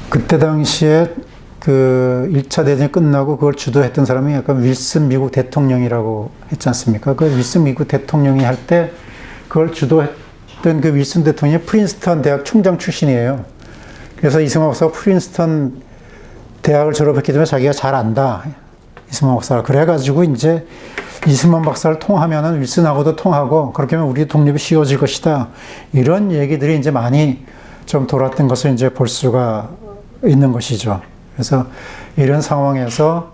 그때 당시에 그 1차 대전이 끝나고 그걸 주도했던 사람이 약간 윌슨 미국 대통령이라고 했지 않습니까? 그 윌슨 미국 대통령이 할 때 그걸 주도했던 그 윌슨 대통령이 프린스턴 대학 총장 출신이에요. 그래서 이승만 박사가 프린스턴 대학을 졸업했기 때문에 자기가 잘 안다. 이승만 박사가. 그래가지고 이제 이승만 박사를 통하면은 윌슨하고도 통하고 그렇게 하면 우리 독립이 쉬워질 것이다. 이런 얘기들이 이제 많이 좀 돌았던 것을 이제 볼 수가 있는 것이죠. 그래서 이런 상황에서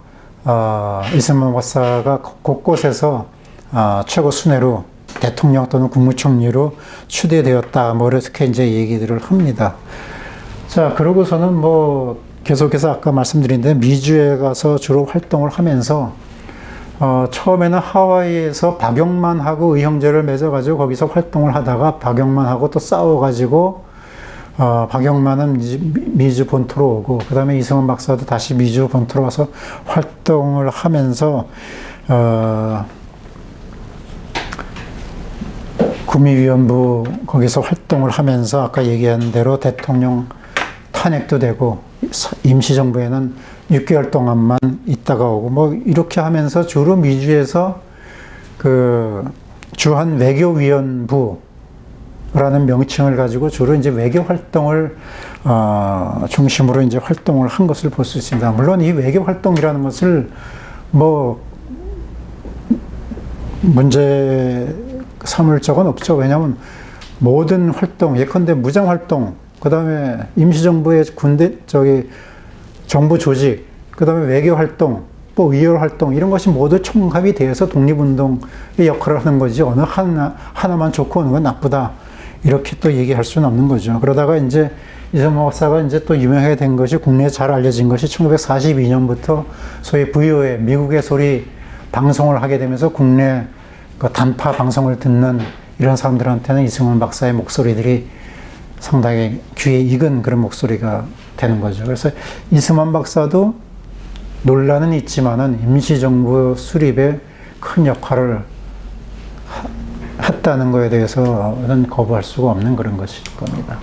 이승만 박사가 곳곳에서 최고 순회로 대통령 또는 국무총리로 추대되었다. 뭐 이렇게 이제 얘기들을 합니다. 자, 그러고서는 뭐 계속해서 아까 말씀드린 대로 미주에 가서 주로 활동을 하면서 처음에는 하와이에서 박영만하고 의형제를 맺어가지고 거기서 활동을 하다가 박영만하고 또 싸워가지고 박영만은 미주 본토로 오고 그 다음에 이승만 박사도 다시 미주 본토로 와서 활동을 하면서 구미위원부 거기서 활동을 하면서 아까 얘기한 대로 대통령 탄핵도 되고 임시정부에는 6개월 동안만 있다가 오고 뭐 이렇게 하면서 주로 미주에서 그 주한 외교위원부라는 명칭을 가지고 주로 이제 외교 활동을 중심으로 이제 활동을 한 것을 볼 수 있습니다. 물론 이 외교 활동이라는 것을 뭐 문제 삼을 적은 없죠. 왜냐하면 모든 활동, 예컨대 무장 활동, 그 다음에 임시정부의 정부 조직, 그 다음에 외교 활동, 또 의료 활동, 이런 것이 모두 총합이 되어서 독립운동의 역할을 하는 거지. 어느 하나만 좋고 어느 건 나쁘다. 이렇게 또 얘기할 수는 없는 거죠. 그러다가 이제 이승만 박사가 이제 또 유명하게 된 것이 국내에 잘 알려진 것이 1942년부터 소위 VOA, 미국의 소리 방송을 하게 되면서 국내 그 단파 방송을 듣는 이런 사람들한테는 이승만 박사의 목소리들이 상당히 귀에 익은 그런 목소리가 되는 거죠. 그래서 이승만 박사도 논란은 있지만은 임시정부 수립에 큰 역할을 했다는 것에 대해서는 거부할 수가 없는 그런 것일 겁니다.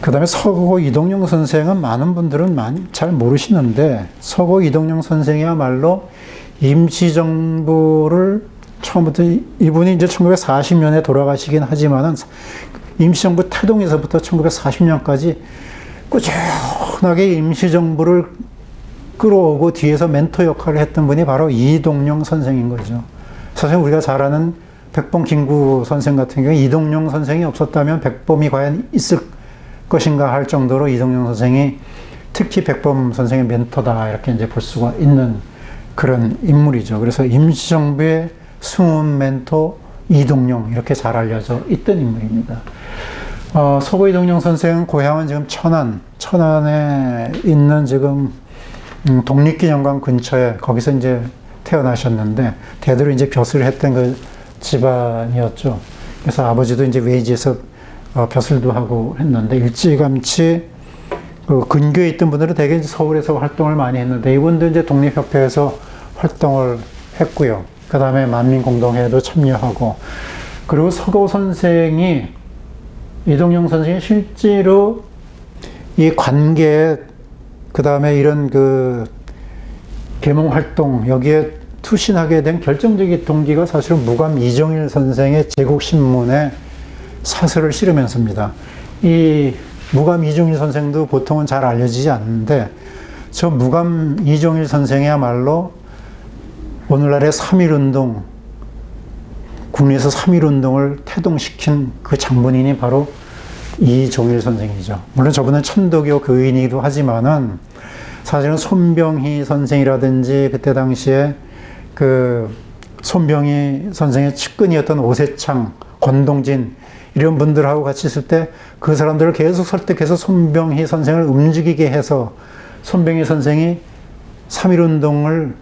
그 다음에 서고 이동영 선생은 많은 분들은 잘 모르시는데 서고 이동영 선생이야말로 임시정부를 처음부터 이분이 이제 1940년에 돌아가시긴 하지만은 임시정부 태동에서부터 1940년까지 꾸준하게 임시정부를 끌어오고 뒤에서 멘토 역할을 했던 분이 바로 이동영 선생인 거죠. 사실 우리가 잘 아는 백범 김구 선생 같은 경우에 이동영 선생이 없었다면 백범이 과연 있을 것인가 할 정도로 이동영 선생이 특히 백범 선생의 멘토다 이렇게 이제 볼 수가 있는 그런 인물이죠. 그래서 임시정부의 숨은 멘토 이동영 이렇게 잘 알려져 있던 인물입니다. 서고 이동영 선생은 고향은 지금 천안에 있는 지금 독립기념관 근처에 거기서 이제 태어나셨는데 대대로 이제 벼슬을 했던 그 집안이었죠. 그래서 아버지도 이제 외지에서 벼슬도 하고 했는데 일찌감치 그 근교에 있던 분들은 대개 이제 서울에서 활동을 많이 했는데 이분도 이제 독립협회에서 활동을 했고요. 그 다음에 만민공동회에도 참여하고 그리고 서고 선생이 이동영 선생이 실제로 이 관계 그 다음에 이런 그 계몽 활동 여기에 투신하게 된 결정적인 동기가 사실은 무감 이종일 선생의 제국신문에 사설을 실으면서입니다. 이 무감 이종일 선생도 보통은 잘 알려지지 않는데 저 무감 이종일 선생이야말로 오늘날의 3.1운동, 국내에서 3.1운동을 태동시킨 그 장본인이 바로 이종일 선생이죠. 물론 저분은 천도교 교인이기도 하지만은 사실은 손병희 선생이라든지 그때 당시에 그 손병희 선생의 측근이었던 오세창, 권동진 이런 분들하고 같이 있을 때 그 사람들을 계속 설득해서 손병희 선생을 움직이게 해서 손병희 선생이 3.1운동을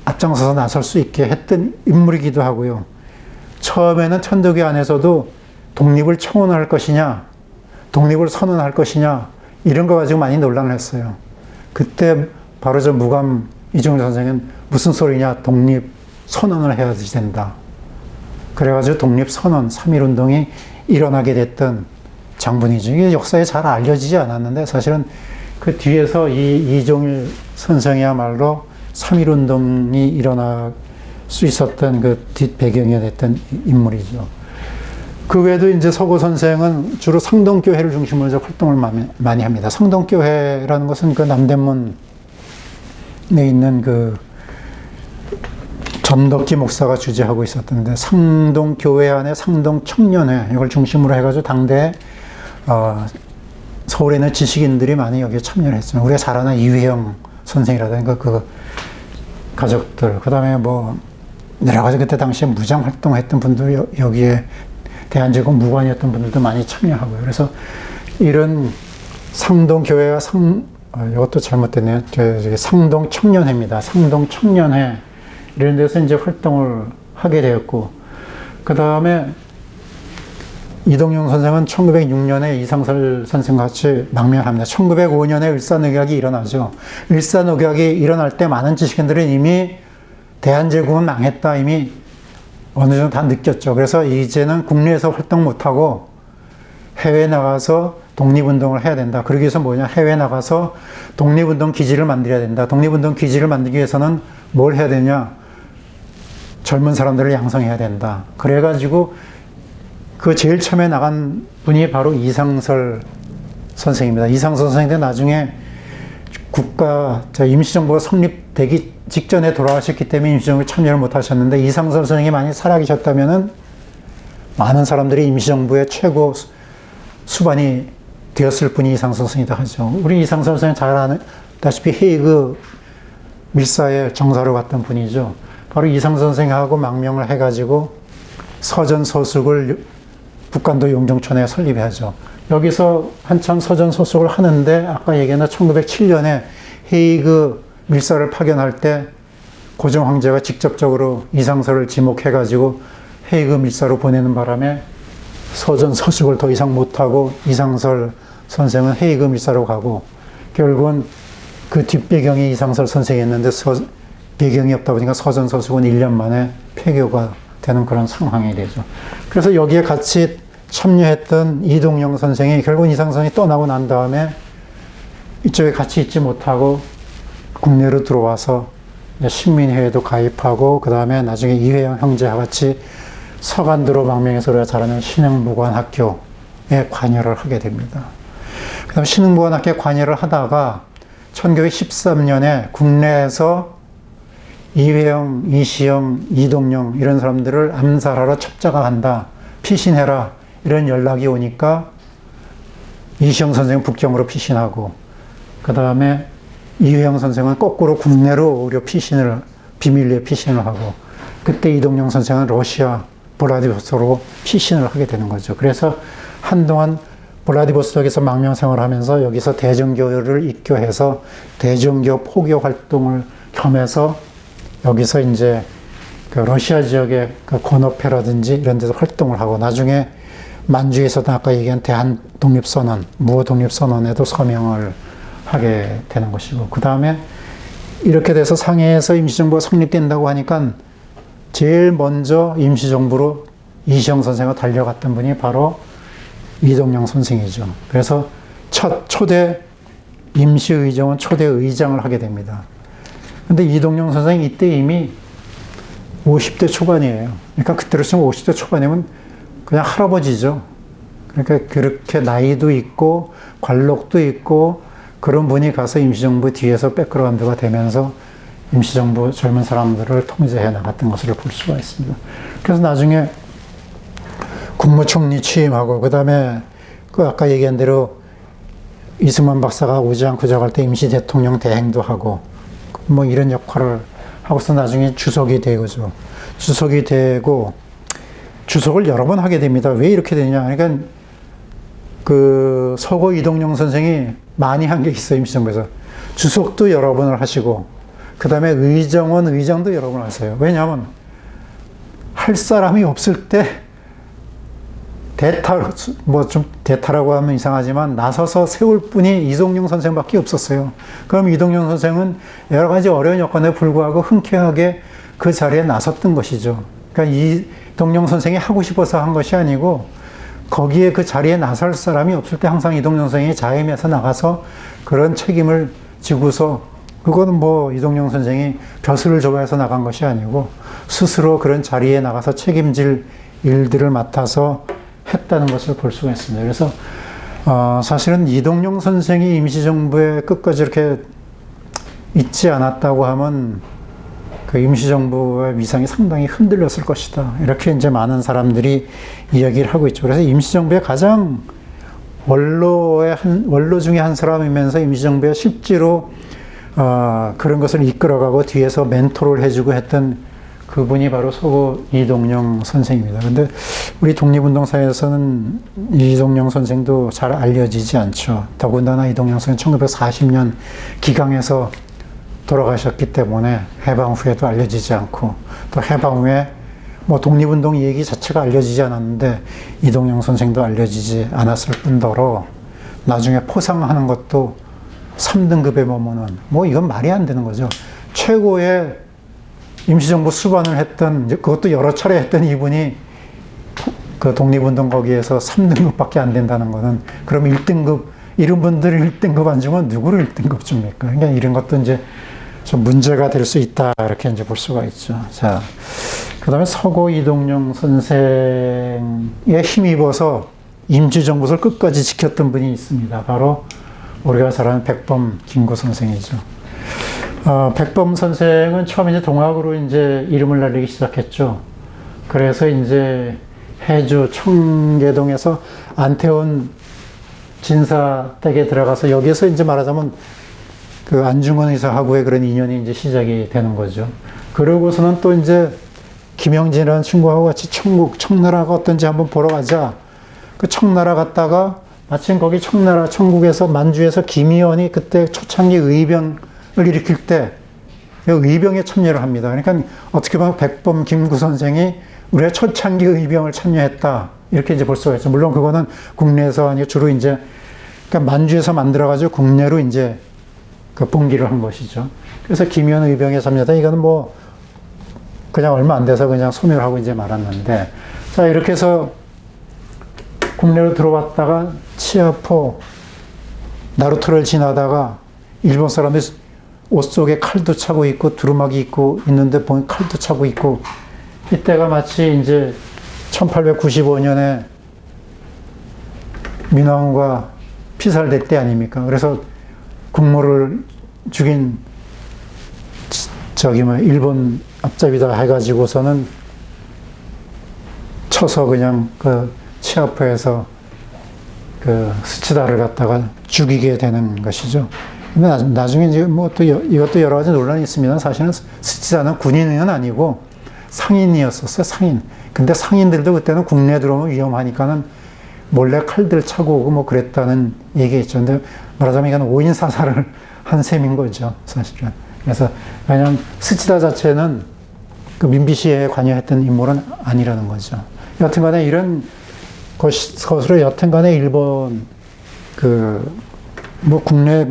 앞장서서 나설 수 있게 했던 인물이기도 하고요. 처음에는 천도교 안에서도 독립을 청원할 것이냐, 독립을 선언할 것이냐, 이런 거 가지고 많이 논란을 했어요. 그때 바로 저 무감 이종일 선생은 무슨 소리냐, 독립 선언을 해야 된다. 그래가지고 독립 선언, 3.1운동이 일어나게 됐던 장본이죠. 이게 역사에 잘 알려지지 않았는데 사실은 그 뒤에서 이 이종일 선생이야말로 3.1운동이 일어날 수 있었던 그 뒷배경이 됐던 인물이죠. 그 외에도 이제 서구 선생은 주로 성동교회를 중심으로 해서 활동을 많이 합니다. 성동교회라는 것은 그 남대문에 있는 그 전덕기 목사가 주재하고 있었던데, 상동교회 안에 상동청년회, 이걸 중심으로 해가지고 당대 서울에 있는 지식인들이 많이 여기에 참여를 했습니다. 우리가 잘 아는 이회영 선생이라든가 그 가족들, 그 다음에 뭐 여러 가지 그때 당시에 무장 활동했던 분들, 여기에 대한제국 무관이었던 분들도 많이 참여하고요. 그래서 이런 상동교회와 이것도 잘못됐네요. 상동청년회입니다. 상동청년회 이런 데서 이제 활동을 하게 되었고, 그 다음에 이동영 선생은 1906년에 이상설 선생과 같이 망명합니다. 1905년에 일산의학이 일어나죠. 일산의학이 일어날 때 많은 지식인들은 이미 대한제국은 망했다, 이미 어느 정도 다 느꼈죠. 그래서 이제는 국내에서 활동 못하고 해외에 나가서 독립운동을 해야 된다. 그러기 위해서 뭐냐, 해외에 나가서 독립운동 기지를 만들어야 된다. 독립운동 기지를 만들기 위해서는 뭘 해야 되냐, 젊은 사람들을 양성해야 된다. 그래가지고 그 제일 처음에 나간 분이 바로 이상설 선생입니다. 이상설 선생인데 나중에 임시정부가 성립되기 직전에 돌아가셨기 때문에 임시정부에 참여를 못 하셨는데, 이상설 선생이 많이 살아계셨다면은 많은 사람들이 임시정부의 최고 수반이 되었을 분이 이상설 선생이다 하죠. 우리 이상설 선생 잘 아다시피 헤이그 밀사의 정사로 갔던 분이죠. 바로 이상설 선생하고 망명을 해가지고 서전서숙을 북간도 용정촌에 설립하죠. 여기서 한참 서전서숙을 하는데, 아까 얘기한 1907년에 헤이그 밀사를 파견할 때 고종 황제가 직접적으로 이상설을 지목해가지고 헤이그 밀사로 보내는 바람에 서전서숙을 더 이상 못하고 이상설 선생은 헤이그 밀사로 가고, 결국은 그 뒷배경이 이상설 선생이었는데 배경이 없다 보니까 서전서숙은 1년 만에 폐교가 되는 그런 상황이 되죠. 그래서 여기에 같이 참여했던 이동영 선생이 결국 이상선이 떠나고 난 다음에 이쪽에 같이 있지 못하고 국내로 들어와서 식민회에도 가입하고, 그 다음에 나중에 이회영 형제와 같이 서간도로 망명해서 우리가 잘 아는 신흥무관학교에 관여를 하게 됩니다. 그 다음에 신흥무관학교에 관여를 하다가 1913년에 국내에서 이회영, 이시영, 이동영 이런 사람들을 암살하러 첩자가 간다, 피신해라, 이런 연락이 오니까 이시영 선생은 북경으로 피신하고, 그 다음에 이회영 선생은 거꾸로 국내로 오히려 비밀리에 피신을 하고, 그때 이동영 선생은 러시아 블라디보스토크로 피신을 하게 되는 거죠. 그래서 한동안 블라디보스토크에서 망명 생활을 하면서 여기서 대정교를 입교해서 대정교 포교 활동을 겸해서 여기서 이제 그 러시아 지역의 그 건어패라든지 이런 데서 활동을 하고, 나중에 만주에서도 아까 얘기한 대한독립선언, 무호독립선언에도 서명을 하게 되는 것이고, 그 다음에 이렇게 돼서 상해에서 임시정부가 성립된다고 하니까 제일 먼저 임시정부로 이시영 선생과 달려갔던 분이 바로 이동영 선생이죠. 그래서 첫 초대 임시의정원 초대 의장을 하게 됩니다. 근데 이동영 선생이 이때 이미 50대 초반이에요. 그러니까 그때로 치면 50대 초반이면 그냥 할아버지죠. 그러니까 그렇게 나이도 있고 관록도 있고 그런 분이 가서 임시정부 뒤에서 백그라운드가 되면서 임시정부 젊은 사람들을 통제해 나갔던 것을 볼 수가 있습니다. 그래서 나중에 국무총리 취임하고, 그 다음에 그 아까 얘기한 대로 이승만 박사가 오지 않고 저갈 때 임시 대통령 대행도 하고, 뭐 이런 역할을 하고서 나중에 주석이 되고죠. 주석이 되고, 주석을 여러 번 하게 됩니다. 왜 이렇게 되냐. 그러니까 그 서고 이동영 선생이 많이 한 게 있어요, 임시정부에서. 주석도 여러 번을 하시고, 그 다음에 의장도 여러 번 하세요. 왜냐하면 할 사람이 없을 때 대타라고 하면 이상하지만 나서서 세울 분이 이동영 선생밖에 없었어요. 그럼 이동영 선생은 여러 가지 어려운 여건에 불구하고 흔쾌하게 그 자리에 나섰던 것이죠. 그러니까 이동영 선생이 하고 싶어서 한 것이 아니고, 거기에 그 자리에 나설 사람이 없을 때 항상 이동영 선생이 자임해서 나가서 그런 책임을 지고서, 그거는 뭐 이동영 선생이 벼슬을 좋아해서 나간 것이 아니고 스스로 그런 자리에 나가서 책임질 일들을 맡아서 했다는 것을 볼 수가 있습니다. 그래서 사실은 이동영 선생이 임시정부에 끝까지 이렇게 있지 않았다고 하면 그 임시정부의 위상이 상당히 흔들렸을 것이다. 이렇게 이제 많은 사람들이 이야기를 하고 있죠. 그래서 임시정부의 가장 원로 중에 한 사람이면서 임시정부에 실제로 그런 것을 이끌어가고 뒤에서 멘토를 해주고 했던 그분이 바로 서구 이동영 선생입니다. 근데 우리 독립운동사에서는 이동영 선생도 잘 알려지지 않죠. 더군다나 이동영 선생 1940년 기강에서 돌아가셨기 때문에 해방 후에도 알려지지 않고, 또 해방 후에 뭐 독립운동 얘기 자체가 알려지지 않았는데 이동영 선생도 알려지지 않았을 뿐더러 나중에 포상하는 것도 3등급에 보면은 뭐 이건 말이 안 되는 거죠. 최고의 임시정부 수반을 했던, 그것도 여러 차례 했던 이분이 그 독립운동 거기에서 3등급밖에 안 된다는 거는, 그럼 1등급, 이런 분들이 1등급 안 주면 누구를 1등급 줍니까? 그러니까 이런 것도 이제 좀 문제가 될 수 있다. 이렇게 이제 볼 수가 있죠. 자, 그 다음에 서고 이동영 선생에 힘입어서 임시정부를 끝까지 지켰던 분이 있습니다. 바로 우리가 잘 아는 백범 김구 선생이죠. 백범 선생은 처음에 이제 동학으로 이제 이름을 날리기 시작했죠. 그래서 이제 해주 청계동에서 안태원 진사 댁에 들어가서 여기에서 이제 말하자면 그 안중근 의사하고의 그런 인연이 이제 시작이 되는 거죠. 그러고서는 또 이제 김영진이라는 친구하고 같이 청나라가 어떤지 한번 보러 가자. 그 청나라 갔다가 마침 거기 청국에서 만주에서 김의원이 그때 초창기 의병을 일으킬 때 의병에 참여를 합니다. 그러니까 어떻게 보면 백범 김구 선생이 우리가 초창기 의병을 참여했다. 이렇게 이제 볼 수가 있죠. 물론 그거는 국내에서 아니고 주로 이제 그러니까 만주에서 만들어가지고 국내로 이제 그 봉기를 한 것이죠. 그래서 김의원 의병에 참여했다. 이거는 뭐 그냥 얼마 안 돼서 그냥 소멸하고 이제 말았는데, 자, 이렇게 해서 국내로 들어왔다가 치아포 나루터를 지나다가 일본 사람들이 옷 속에 칼도 차고 있고 두루마기 입고 있는데 보면 칼도 차고 있고, 이때가 마치 이제 1895년에 민왕과 피살될 때 아닙니까? 그래서 국모를 죽인 일본 앞잡이다 해가지고서는 쳐서 그냥 그 치아포에서 그 스치다를 갖다가 죽이게 되는 것이죠. 근데 나중에 이제 뭐 또 이것도 여러 가지 논란이 있습니다. 사실은 스치다는 군인은 아니고 상인이었었어요, 상인. 근데 상인들도 그때는 국내에 들어오면 위험하니까는 몰래 칼들 차고 오고 뭐 그랬다는 얘기가 있죠. 근데 말하자면 이건 오인 사살을 한 셈인 거죠, 사실은. 그래서 왜냐하면 스치다 자체는 그 민비시에 관여했던 인물은 아니라는 거죠. 여튼간에 이런 것으로 여튼간에 일본 뭐 국내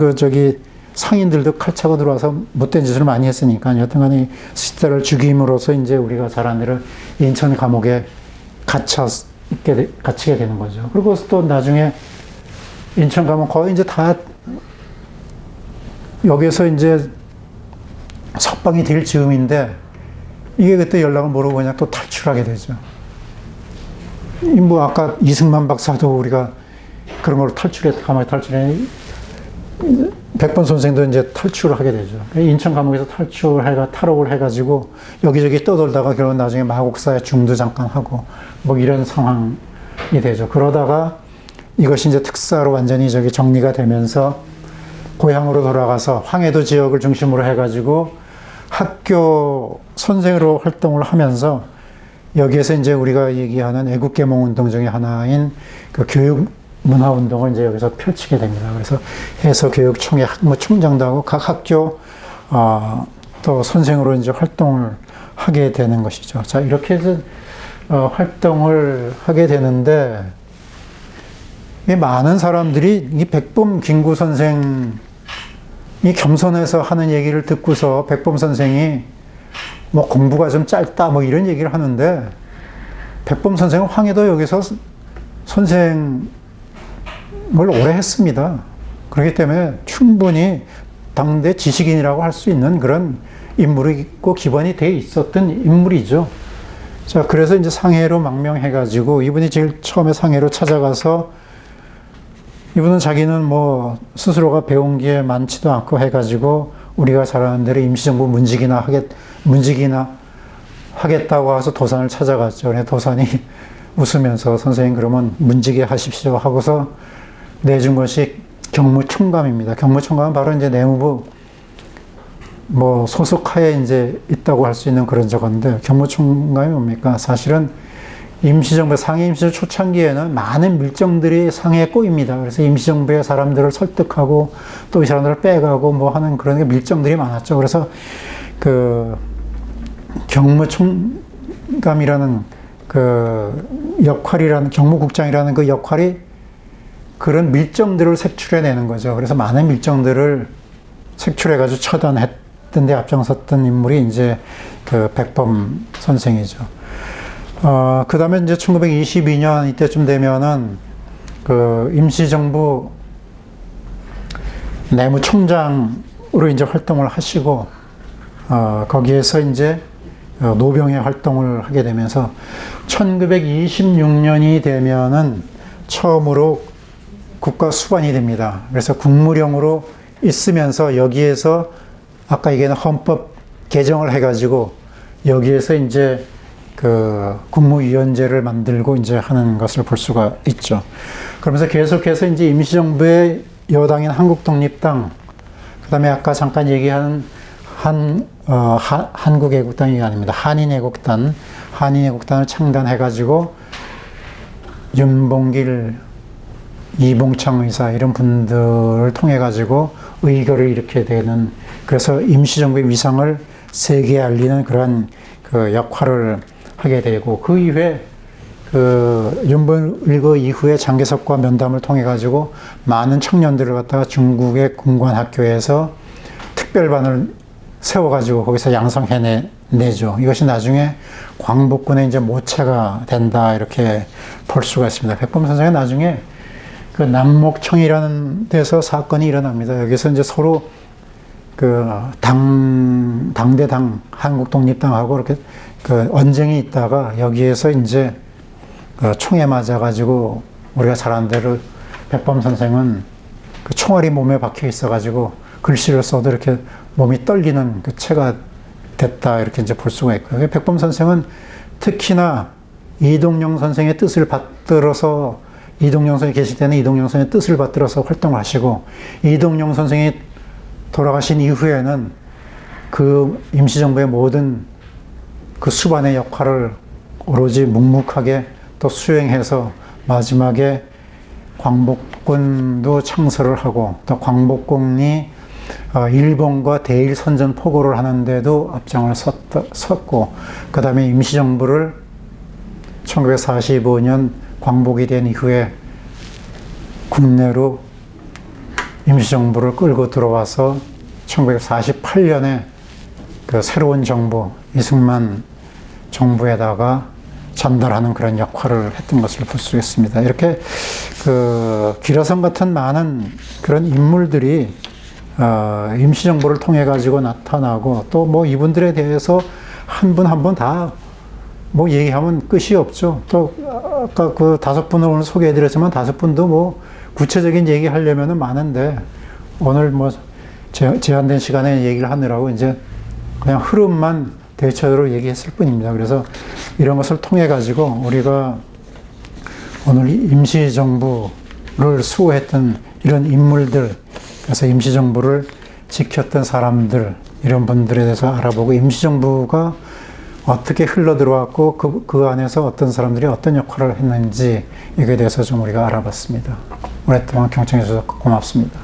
상인들도 칼 차고 들어와서 못된 짓을 많이 했으니까 여튼간에 스치다를 죽임으로써 이제 우리가 잘 아는 대로 인천 감옥에 갇히게 되는 거죠. 그리고 또 나중에 인천 감옥 거의 이제 다 여기서 이제 석방이 될 즈음인데 이게 그때 연락을 모르고 그냥 또 탈출하게 되죠. 뭐 아까 이승만 박사도 우리가 그런 걸 감옥에 탈출해 백범 선생도 이제 탈출을 하게 되죠. 인천 감옥에서 탈옥을 해가지고 여기저기 떠돌다가 결국 나중에 마곡사에 중도 잠깐 하고 뭐 이런 상황이 되죠. 그러다가 이것이 이제 특사로 완전히 정리가 되면서 고향으로 돌아가서 황해도 지역을 중심으로 해가지고 학교 선생으로 활동을 하면서 여기에서 이제 우리가 얘기하는 애국개몽운동 중에 하나인 그 교육문화운동을 이제 여기서 펼치게 됩니다. 그래서 해서교육청의 학무총장도 하고 각 학교 또 선생으로 이제 활동을 하게 되는 것이죠. 자, 이렇게 해서 활동을 하게 되는데 많은 사람들이 이 백범 김구 선생이 겸손해서 하는 얘기를 듣고서 백범 선생이 뭐 공부가 좀 짧다 뭐 이런 얘기를 하는데 백범 선생은 황해도 여기서 선생을 오래 했습니다. 그렇기 때문에 충분히 당대 지식인이라고 할 수 있는 그런 인물이 있고 기반이 돼 있었던 인물이죠. 자, 그래서 이제 상해로 망명해가지고 이분이 제일 처음에 상해로 찾아가서 이분은 자기는 뭐 스스로가 배운 게 많지도 않고 해가지고 우리가 잘 아는 대로 임시정부 문직이나 하겠다고 해서 도산을 찾아갔죠. 그래서 도산이 웃으면서 선생님 그러면 문직에 하십시오 하고서 내준 것이 경무총감입니다. 경무총감은 바로 이제 내무부 뭐 소속하에 이제 있다고 할 수 있는 그런 저건데 경무총감이 뭡니까? 사실은 임시정부, 상해 임시정부 초창기에는 많은 밀정들이 상해에 꼬입니다. 그래서 임시정부의 사람들을 설득하고 또 이 사람들을 빼가고 뭐 하는 그런 게 밀정들이 많았죠. 그래서 그 경무총감이라는 그 역할이라는, 경무국장이라는 그 역할이 그런 밀정들을 색출해내는 거죠. 그래서 많은 밀정들을 색출해가지고 처단했던 데 앞장섰던 인물이 이제 그 백범 선생이죠. 그 다음에 이제 1922년 이때쯤 되면은 그 임시정부 내무총장으로 이제 활동을 하시고, 거기에서 이제 노병의 활동을 하게 되면서 1926년이 되면은 처음으로 국가 수반이 됩니다. 그래서 국무령으로 있으면서 여기에서 아까 얘기한 헌법 개정을 해가지고 여기에서 이제 그 국무위원제를 만들고 이제 하는 것을 볼 수가 있죠. 그러면서 계속해서 이제 임시정부의 여당인 한국독립당, 그 다음에 아까 잠깐 얘기한 한국애국당이 아닙니다. 한인애국단을 창단해가지고 윤봉길, 이봉창 의사 이런 분들을 통해가지고 의결을 일으키게 되는, 그래서 임시정부의 위상을 세계에 알리는 그러한 그 역할을 하게 되고, 그 이후에 그 윤봉일거 이후에 장개석과 면담을 통해가지고 많은 청년들을 갖다가 중국의 공관학교에서 특별반을 세워가지고 거기서 양성해내죠. 이것이 나중에 광복군의 이제 모체가 된다, 이렇게 볼 수가 있습니다. 백범 선생은 나중에 그 남목청이라는 데서 사건이 일어납니다. 여기서 이제 서로 그 당대당, 한국독립당하고 이렇게 그 언쟁이 있다가 여기에서 이제 그 총에 맞아가지고 우리가 잘 아는 대로 백범 선생은 그 총알이 몸에 박혀 있어가지고 글씨를 써도 이렇게 몸이 떨리는 그 체가 됐다, 이렇게 이제 볼 수가 있고요. 백범 선생은 특히나 이동영 선생의 뜻을 받들어서, 이동영 선생이 계실 때는 이동영 선생의 뜻을 받들어서 활동을 하시고, 이동영 선생이 돌아가신 이후에는 그 임시정부의 모든 그 수반의 역할을 오로지 묵묵하게 또 수행해서 마지막에 광복군도 창설을 하고, 또 광복군이 일본과 대일 선전 포고를 하는데도 앞장을 섰고, 그 다음에 임시정부를 1945년 광복이 된 이후에 국내로 임시정부를 끌고 들어와서 1948년에 그 새로운 정부, 이승만 정부에다가 전달하는 그런 역할을 했던 것을 볼 수 있습니다. 이렇게 그 기라성 같은 많은 그런 인물들이 임시정부를 통해 가지고 나타나고, 또 뭐 이분들에 대해서 한 분 한 분 다 뭐 얘기하면 끝이 없죠. 또 아까 그 5분을 오늘 소개해드렸지만 5분도 뭐 구체적인 얘기 하려면은 많은데, 오늘 뭐 제한된 시간에 얘기를 하느라고 이제 그냥 흐름만 대체적으로 얘기했을 뿐입니다. 그래서 이런 것을 통해 가지고 우리가 오늘 임시정부를 수호했던 이런 인물들, 그래서 임시정부를 지켰던 사람들, 이런 분들에 대해서 알아보고, 임시정부가 어떻게 흘러 들어왔고 그 안에서 어떤 사람들이 어떤 역할을 했는지, 이거에 대해서 좀 우리가 알아봤습니다. 오랫동안 경청해 주셔서 고맙습니다.